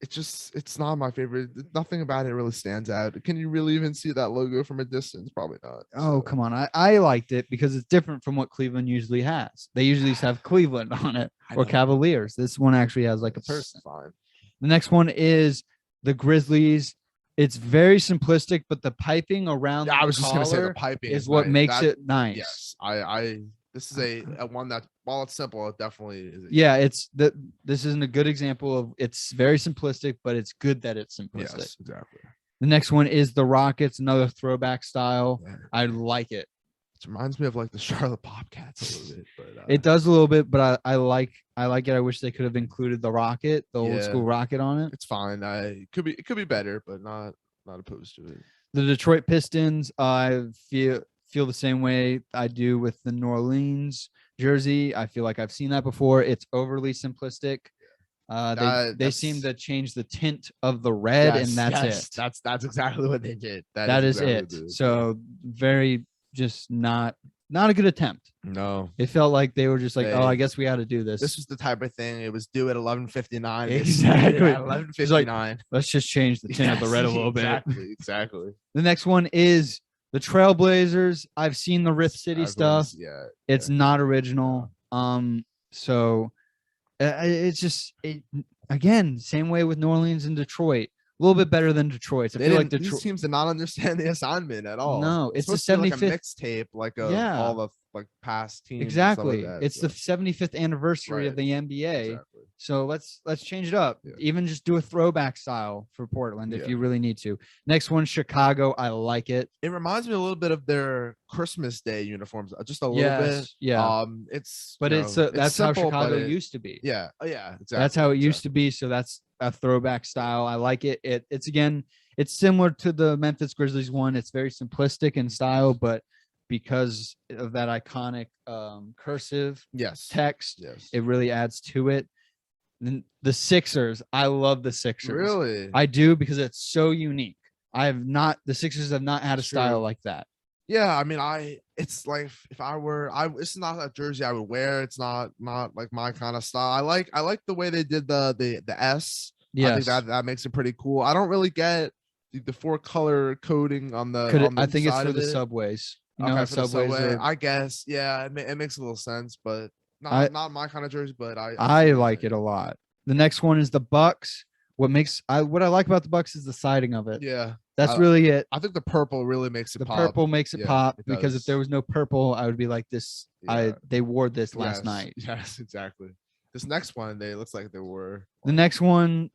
it's not my favorite. Nothing about it really stands out. Can you really even see that logo from a distance? Probably not. Oh, come on. I liked it because it's different from what Cleveland usually has. They usually have Cleveland on it or Cavaliers. This one actually has like a person. Fine. The next one is the Grizzlies. It's very simplistic, but the piping around I was just going to say the piping is what makes it nice. Yes. This is a one that, while it's simple, it definitely is. Yeah, this isn't a good example of, it's very simplistic, but it's good that it's simplistic. Yes, exactly. The next one is the Rockets, another throwback style. Yeah. I like it. It reminds me of like the Charlotte Bobcats a little bit. But, it does a little bit, but I like it. I wish they could have included the Rocket, the old school Rocket on it. It's fine. It could be better, but not opposed to it. The Detroit Pistons, I feel the same way I do with the New Orleans jersey. I feel like I've seen that before. It's overly simplistic. They seem to change the tint of the red, and that's it. That's exactly what they did. That is it. So very just not a good attempt. No, it felt like they were just like, I guess we had to do this. This was the type of thing. It was due at 11:59. Exactly. 11:59. Like, let's just change the tint of the red a little bit. Exactly. The next one is the Trailblazers. I've seen the Rift City stuff. Yeah. It's not original. So it's just again, same way with New Orleans and Detroit. A little bit better than Detroit. I feel like these teams did not understand the assignment at all. No, it's the 75th like mixtape, all the like past teams. Exactly. Like that, it's the 75th anniversary of the NBA. Exactly. So let's change it up. Yeah. Even just do a throwback style for Portland if Yeah. you really need to. Next one, Chicago. I like it. It reminds me a little bit of their Christmas Day uniforms, just a little bit. Yeah. It's But it's that's how simple, Chicago but used to be. Yeah. Oh, yeah. Exactly. That's how it used to be. So that's a throwback style. I like it. It's similar to the Memphis Grizzlies one. It's very simplistic in style, but because of that iconic cursive text, it really adds to it. Then the Sixers, I love the Sixers. Really? I do, because it's so unique. The Sixers have not had a style like that. Yeah, I mean, it's like if I were, it's not a jersey I would wear. It's not like my kind of style. I like the way they did the S. Yes. I think that makes it pretty cool. I don't really get the 4-color coding on the. I think it's for the subways. You know, subway. I guess. Yeah, it makes a little sense, but not my kind of jersey. But I like it a lot. The next one is the Bucks. What I like about the Bucks is the siding of it. Yeah. That's really it. I think the purple really makes it pop. The purple makes it pop, because does. if there was no purple, I would be like this. Yeah. They wore this last night. Yes, exactly. This next one, looks like they were. The next one,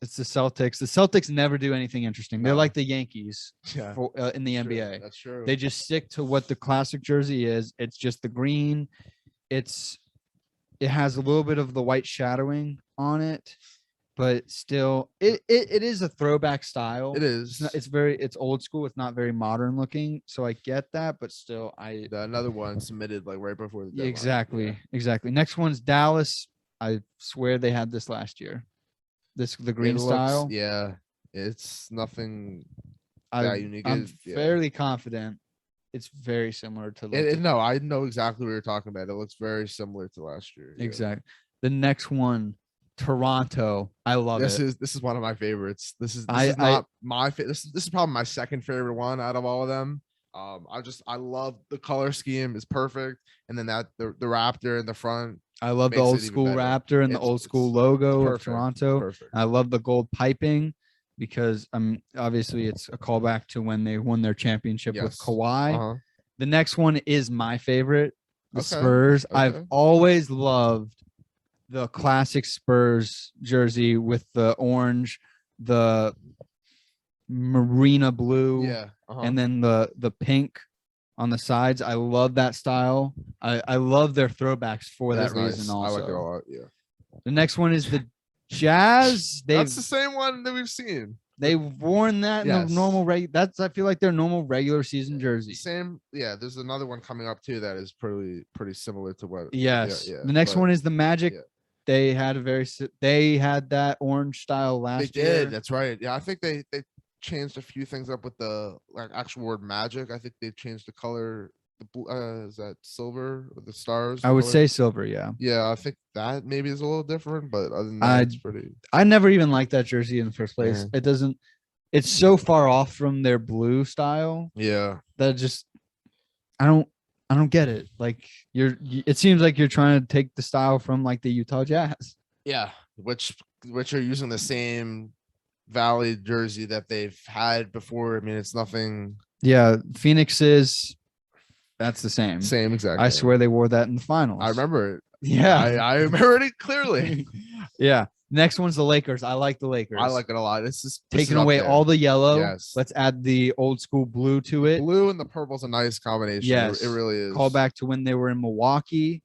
it's the Celtics. The Celtics never do anything interesting. They're like the Yankees in the NBA. That's true. They just stick to what the classic jersey is. It's just the green. It has a little bit of the white shadowing on it, but still it is a throwback style. It is. It's old school. It's not very modern looking. So I get that, but still another one submitted like right before the deadline. Exactly. Next one's Dallas. I swear they had this last year. The green style. Yeah. It's nothing that unique. I'm fairly confident it's very similar to no, I know exactly what you're talking about. It looks very similar to last year. Yeah. Exactly. The next one, Toronto. I love this it. This is one of my favorites. This is not my favorite. This is probably my second favorite one out of all of them. I love the color scheme. Is perfect, and then the Raptor in the front. I love the old school Raptor and the old school logo of Toronto. Perfect. I love the gold piping, because obviously it's a callback to when they won their championship with Kawhi. Uh-huh. The next one is my favorite, the Spurs. I've always loved the classic Spurs jersey with the orange, the marina blue, and then the pink on the sides. I love that style. I love their throwbacks for that reason. Also, I like it a lot. Yeah. The next one is the Jazz. That's the same one that we've seen. They've worn that in the normal I feel like their normal regular season jersey. Same. Yeah. There's another one coming up too that is pretty similar to what. Yes. Yeah, the next one is the Magic. Yeah. They had that orange style last year. They did. That's right. Yeah. I think they changed a few things up with the actual word Magic. I think they changed the color. Is that silver or the stars? I would say silver. Yeah. Yeah, I think that maybe is a little different, but other than that, it's pretty. I never even liked that jersey in the first place. Yeah. It doesn't. It's so far off from their blue style. Yeah. That just, I don't get it. Like it seems like you're trying to take the style from like the Utah Jazz. Yeah, which are using the same Valley jersey that they've had before. I mean, it's nothing. Yeah, Phoenix is. That's the same. Same, exactly. I swear they wore that in the finals. I remember it. Yeah. I remember it clearly. Yeah. Next one's the Lakers. I like the Lakers. I like it a lot. This is taking away all the yellow. Yes. Let's add the old school blue to it. Blue and the purple's a nice combination. Yes. It really is. Call back to when they were in Milwaukee.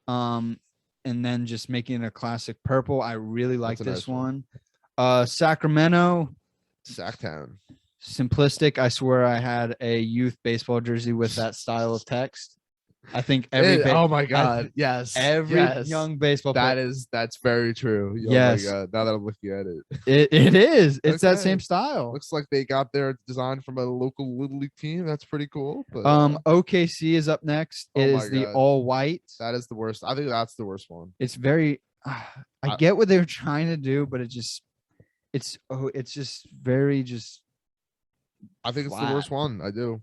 And then just making a classic purple. I really like this one. Sacramento. Sacktown. Simplistic. I swear I had a youth baseball jersey with that style of text. I think oh my god, yes, every young baseball player. That's very true. Yes. Oh my god, now that I'm looking at it, it is. It's that same style. Looks like they got their design from a local little league team. That's pretty cool. But, OKC is up next. It is the all white. That is the worst. I think that's the worst one. It's very. I get what they're trying to do, but it's just very just. I think it's the worst one. I do.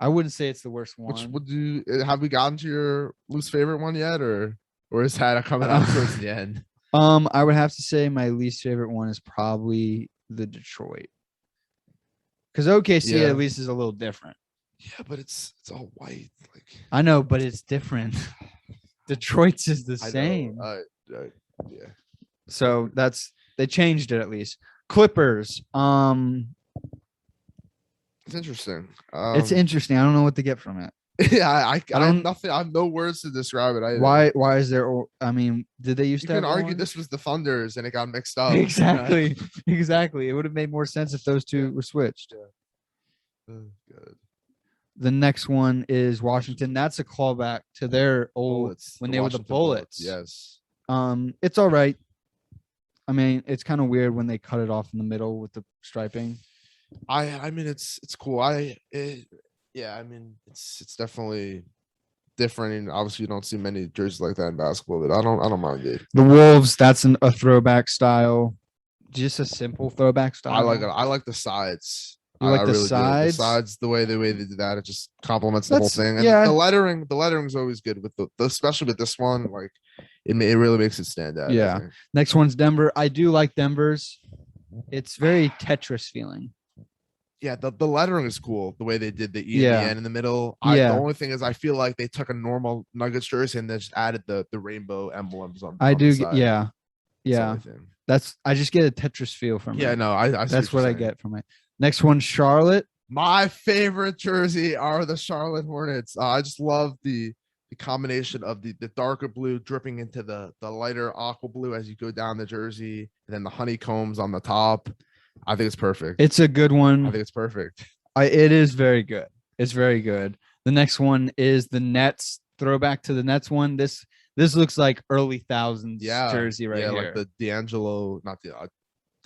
I wouldn't say it's the worst one. Which would you have we gotten to your least favorite one yet, or is that coming out towards the end? I would have to say my least favorite one is probably the Detroit, because OKC at least is a little different. Yeah, but it's all white. Like I know, but it's different. Detroit's is the same. Yeah. So they changed it at least. Clippers. It's interesting. It's interesting. I don't know what to get from it. Yeah, I don't- have nothing. I have no words to describe it either. Why is there? I mean, did they used You to can have argue orange? this was the Thunders and it got mixed up. Exactly. Exactly. It would have made more sense if those two were switched. Good. The next one is Washington. That's a callback to their old Bullets, when the they were the Washington Bullets. Yes. It's all right. I mean, it's kind of weird when they cut it off in the middle with the striping. I mean it's cool. Yeah, I mean it's definitely different, and obviously you don't see many jerseys like that in basketball, but I don't mind it. The Wolves, that's a throwback style. Just a simple throwback style. I like it. I like the sides. You like I the really do. sides? The sides, the way they did that, it just complements the whole thing. And yeah. the lettering's always good with the especially with this one. Like it really makes it stand out. Yeah. Next one's Denver. I do like Denver's. It's very Tetris feeling. Yeah, the lettering is cool. The way they did the E Yeah. and the N in the middle. Yeah. The only thing is, I feel like they took a normal Nuggets jersey and then just added the rainbow emblems on. I on do. the side. Yeah. That's the Yeah. only thing. I just get a Tetris feel from it. Yeah, no, I see That's you're what I saying. get from it. Next one, Charlotte. My favorite jersey are the Charlotte Hornets. I just love the combination of the darker blue dripping into the lighter aqua blue as you go down the jersey, and then the honeycombs on the top. I think it's perfect. It's a good one. I think it's perfect. It is very good. It's very good. The next one is the Nets. Throwback to the Nets one. This looks like early thousands jersey right here. Like the D'Angelo, not the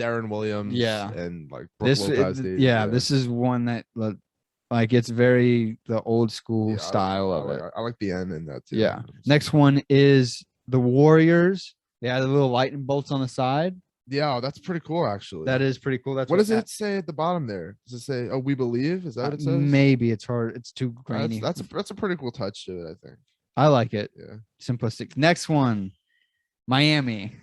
Darren Williams. Yeah. And like Brook Lopez days. This is one that like it's very the old school style of it. I like the N in that too. Yeah. Next one is the Warriors. They had the little lightning bolts on the side. Yeah, that's pretty cool actually. That is pretty cool. That's what does it say at the bottom there? Does it say, "Oh, we believe"? Is that what it says? Maybe it's hard. It's too grainy. That's a pretty cool touch to it, I think. I like it. Yeah. Simplistic. Next one, Miami.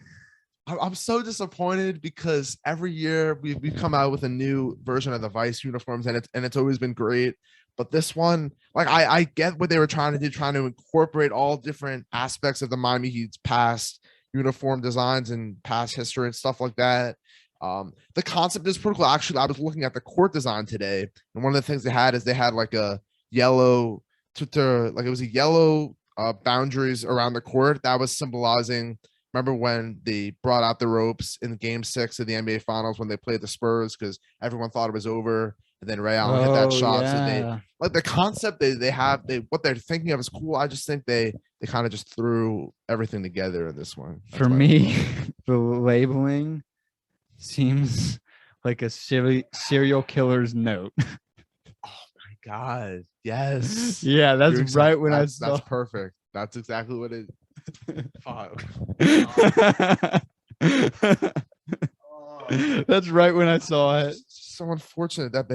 I'm so disappointed because every year we come out with a new version of the Vice uniforms, and it's always been great. But this one, like I get what they were trying to do, trying to incorporate all different aspects of the Miami Heat's past uniform designs and past history and stuff like that. The concept is pretty cool. Actually, I was looking at the court design today, and one of the things they had like a yellow like it was a yellow boundaries around the court that was symbolizing. Remember when they brought out the ropes in Game 6 of the NBA Finals when they played the Spurs because everyone thought it was over, and then Ray Allen hit that shot. Yeah. So they like the concept they have. What they're thinking of is cool. I just think they kind of just threw everything together in this one. That's For me, the labeling seems like a serial killer's note. Oh my God! Yes. Yeah, that's right when I saw. That's perfect. That's exactly what it. Fuck. That's right when I saw it. It's so unfortunate that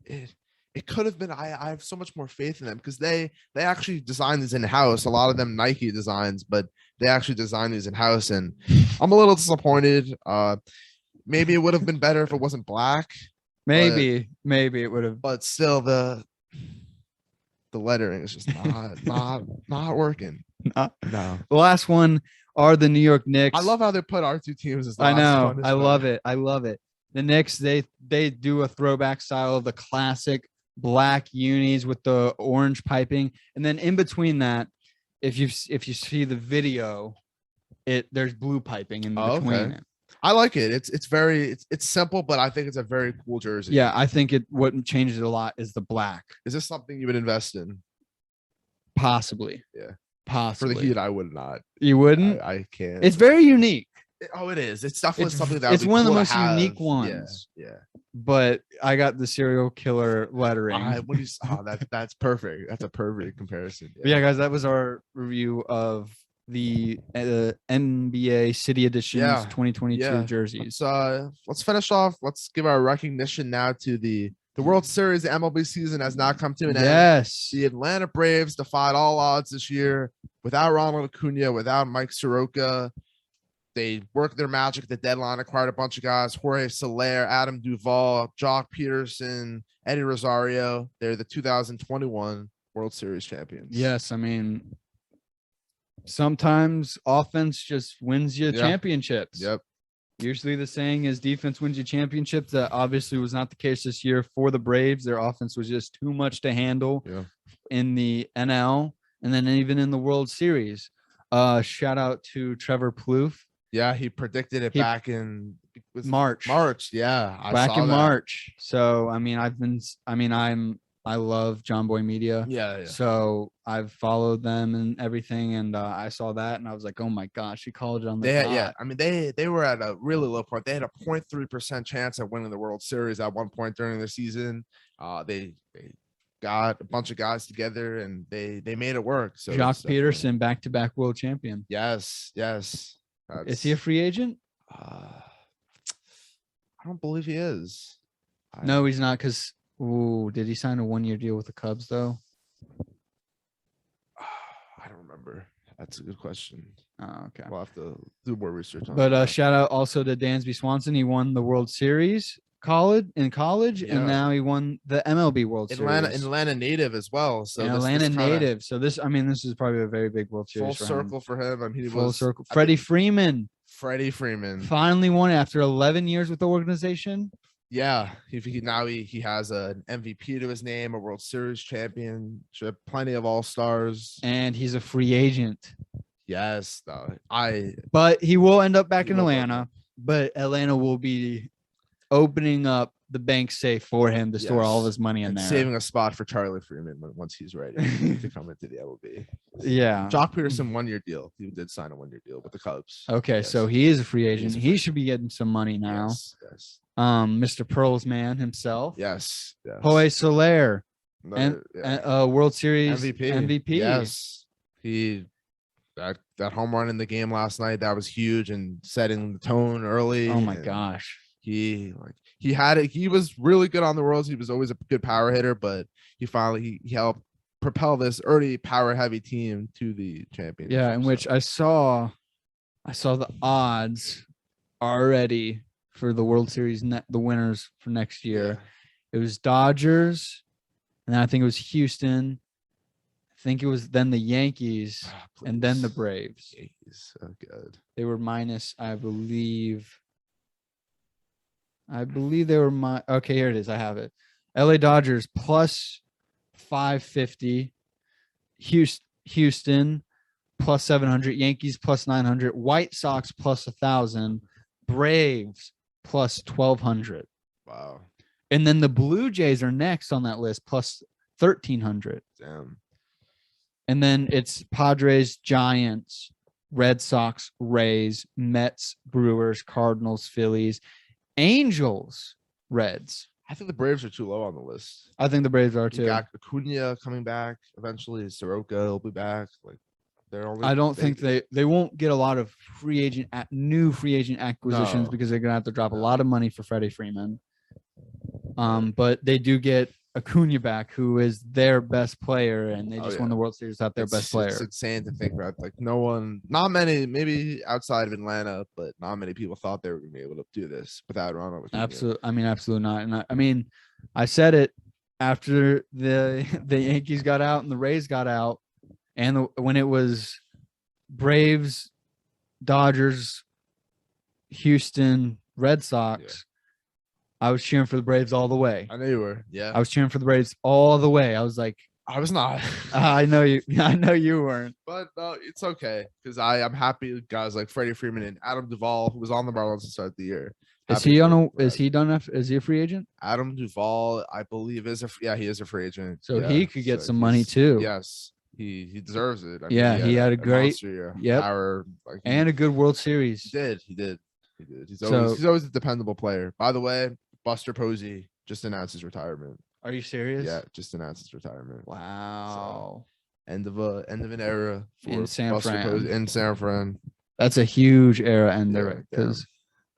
it could have been. I have so much more faith in them because they actually designed these in house. A lot of them Nike designs, but they actually designed these in house, and I'm a little disappointed. Maybe it would have been better if it wasn't black. Maybe it would have. But still, the lettering is just not working. No. The last one are the New York Knicks. I love how they put our two teams as the I last know. one. I love it. I love it. The Knicks, they do a throwback style of the classic black unis with the orange piping, and then in between that, if you see the video, there's blue piping in between it. I like it. It's simple, but I think it's a very cool jersey. Yeah, I think what changes it a lot is the black. Is this something you would invest in? Possibly. Yeah. Possibly. For the Heat, I would not. You wouldn't? I can't. It's very unique. It is. It's definitely something that it's would be one of the cool most to have. unique ones. Yeah. But I got the serial killer lettering. That's perfect. That's a perfect comparison. Yeah, guys, that was our review of the NBA City Editions 2022 jerseys. Let's finish off. Let's give our recognition now to the World Series. The MLB season has now come to an end. Yes. The Atlanta Braves defied all odds this year without Ronald Acuna, without Mike Soroka. They worked their magic at the deadline, acquired a bunch of guys: Jorge Soler, Adam Duvall, Jock Peterson, Eddie Rosario. They're the 2021 World Series champions. Yes, I mean, sometimes offense just wins you championships. Yep. Usually the saying is defense wins you championships. That obviously was not the case this year for the Braves. Their offense was just too much to handle in the NL and then even in the World Series. Shout out to Trevor Plouffe. Yeah, he predicted it back in March. Yeah, back in March. So I love John Boy Media. Yeah. So I've followed them and everything, and I saw that, and I was like, "Oh my gosh, he called it on the dot." Yeah. I mean, they were at a really low point. They had a 0.3% chance at winning the World Series at one point during the season. They got a bunch of guys together, and they made it work. So Jock Peterson, back-to-back world champion. Yes. Is he a free agent? I don't believe he is. No, he's not. Because did he sign a 1-year deal with the Cubs though? I don't remember. That's a good question. Oh, okay. We'll have to do more research on that. But shout out also to Dansby Swanson. He won the World Series in college, and now he won the MLB World Series. Atlanta native as well. So Atlanta native. So this is probably a very big World Series. Full circle for him. I mean, he full was circle. Freddie Freeman finally won after 11 years with the organization. Yeah, he has an MVP to his name, a World Series championship, plenty of All-Stars, and he's a free agent. Yes, but he will end up back in Atlanta. But Atlanta will be opening up the bank safe for him to store all of his money in there, saving a spot for Charlie Freeman once he's ready to come into the MLB. Yeah, Jock Peterson 1-year deal. He did sign a 1-year deal with the Cubs. Okay, so he is a free agent. He should be getting some money now. Yes. Mr. Pearl's man himself. Yes. Jose Soler, and World Series MVP. Yes, that home run in the game last night, that was huge and setting the tone early. Oh my gosh, he had it. He was really good on the Worlds. He was always a good power hitter, but he helped propel this early power heavy team to the championship. Yeah, in which I saw the odds already for the World Series, the winners for next year. Yeah. It was Dodgers, and then I think it was Houston. I think it was then the Yankees, and then the Braves. Yankees, so good. They were minus, I believe they were okay, here it is. I have it. LA Dodgers plus 550. Houston plus 700. Yankees plus 900. White Sox plus 1,000. Braves plus 1,200. Wow. And then the Blue Jays are next on that list, plus 1,300. Damn. And then it's Padres, Giants, Red Sox, Rays, Mets, Brewers, Cardinals, Phillies, Angels, Reds. I think the Braves are too low on the list. I think the Braves are too. You got Acuna coming back eventually. Soroka will be back. Like I don't think they won't get a lot of new free agent acquisitions because they're gonna have to drop a lot of money for Freddy Freeman. But they do get Acuna back, who is their best player, and they just won the World Series without their best player. It's insane to think about. Like not many, maybe outside of Atlanta, but not many people thought they were gonna be able to do this without Ronald Acuna. Absolutely not. And I said it after the Yankees got out and the Rays got out. And when it was Braves, Dodgers, Houston, Red Sox, I was cheering for the Braves all the way. I know you were. Yeah. I was cheering for the Braves all the way. I was like, I was not. I know you weren't. But no, it's okay because I'm happy with guys like Freddie Freeman and Adam Duvall, who was on the Marlins to start the year. Is he a free agent? Adam Duvall, I believe, he is a free agent. So he could get some money too. Yes. He deserves it. He had a great power, and a good World Series. He did. He's always a dependable player. By the way, Buster Posey just announced his retirement. Are you serious? Yeah, just announced his retirement. Wow. So, end of an era for in San Fran. In San Fran. That's a huge era ender because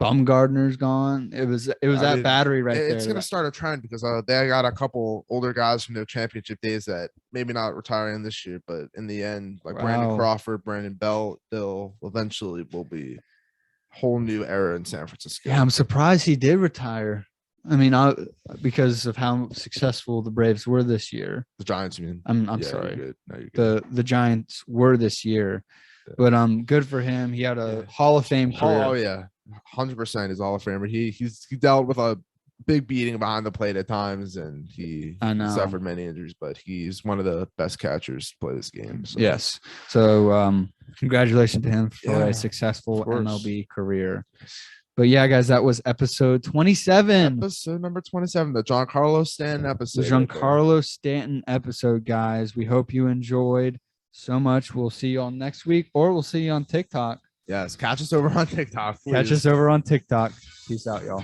Bumgardner's gone. It was that battery there. It's gonna start a trend because they got a couple older guys from their championship days that maybe not retiring this year, but in the end, like Brandon Crawford, Brandon Belt, they'll eventually will be a whole new era in San Francisco. Yeah, I'm surprised he did retire. I mean, because of how successful the Braves were this year. The Giants, you mean? I'm sorry. You're good. No, you're good. The Giants were this year. But good for him. He had a Hall of Fame career. Oh yeah, 100%. He's Hall of Famer. He dealt with a big beating behind the plate at times, and he suffered many injuries, but he's one of the best catchers to play this game. So. Yes. So congratulations to him for a successful MLB career. But yeah, guys, that was episode 27. Episode number 27, the Giancarlo Stanton episode. The Giancarlo Stanton episode, guys. We hope you enjoyed so much. We'll see you all next week, or we'll see you on TikTok. Yes, catch us over on TikTok. Please. Catch us over on TikTok. Peace out, y'all.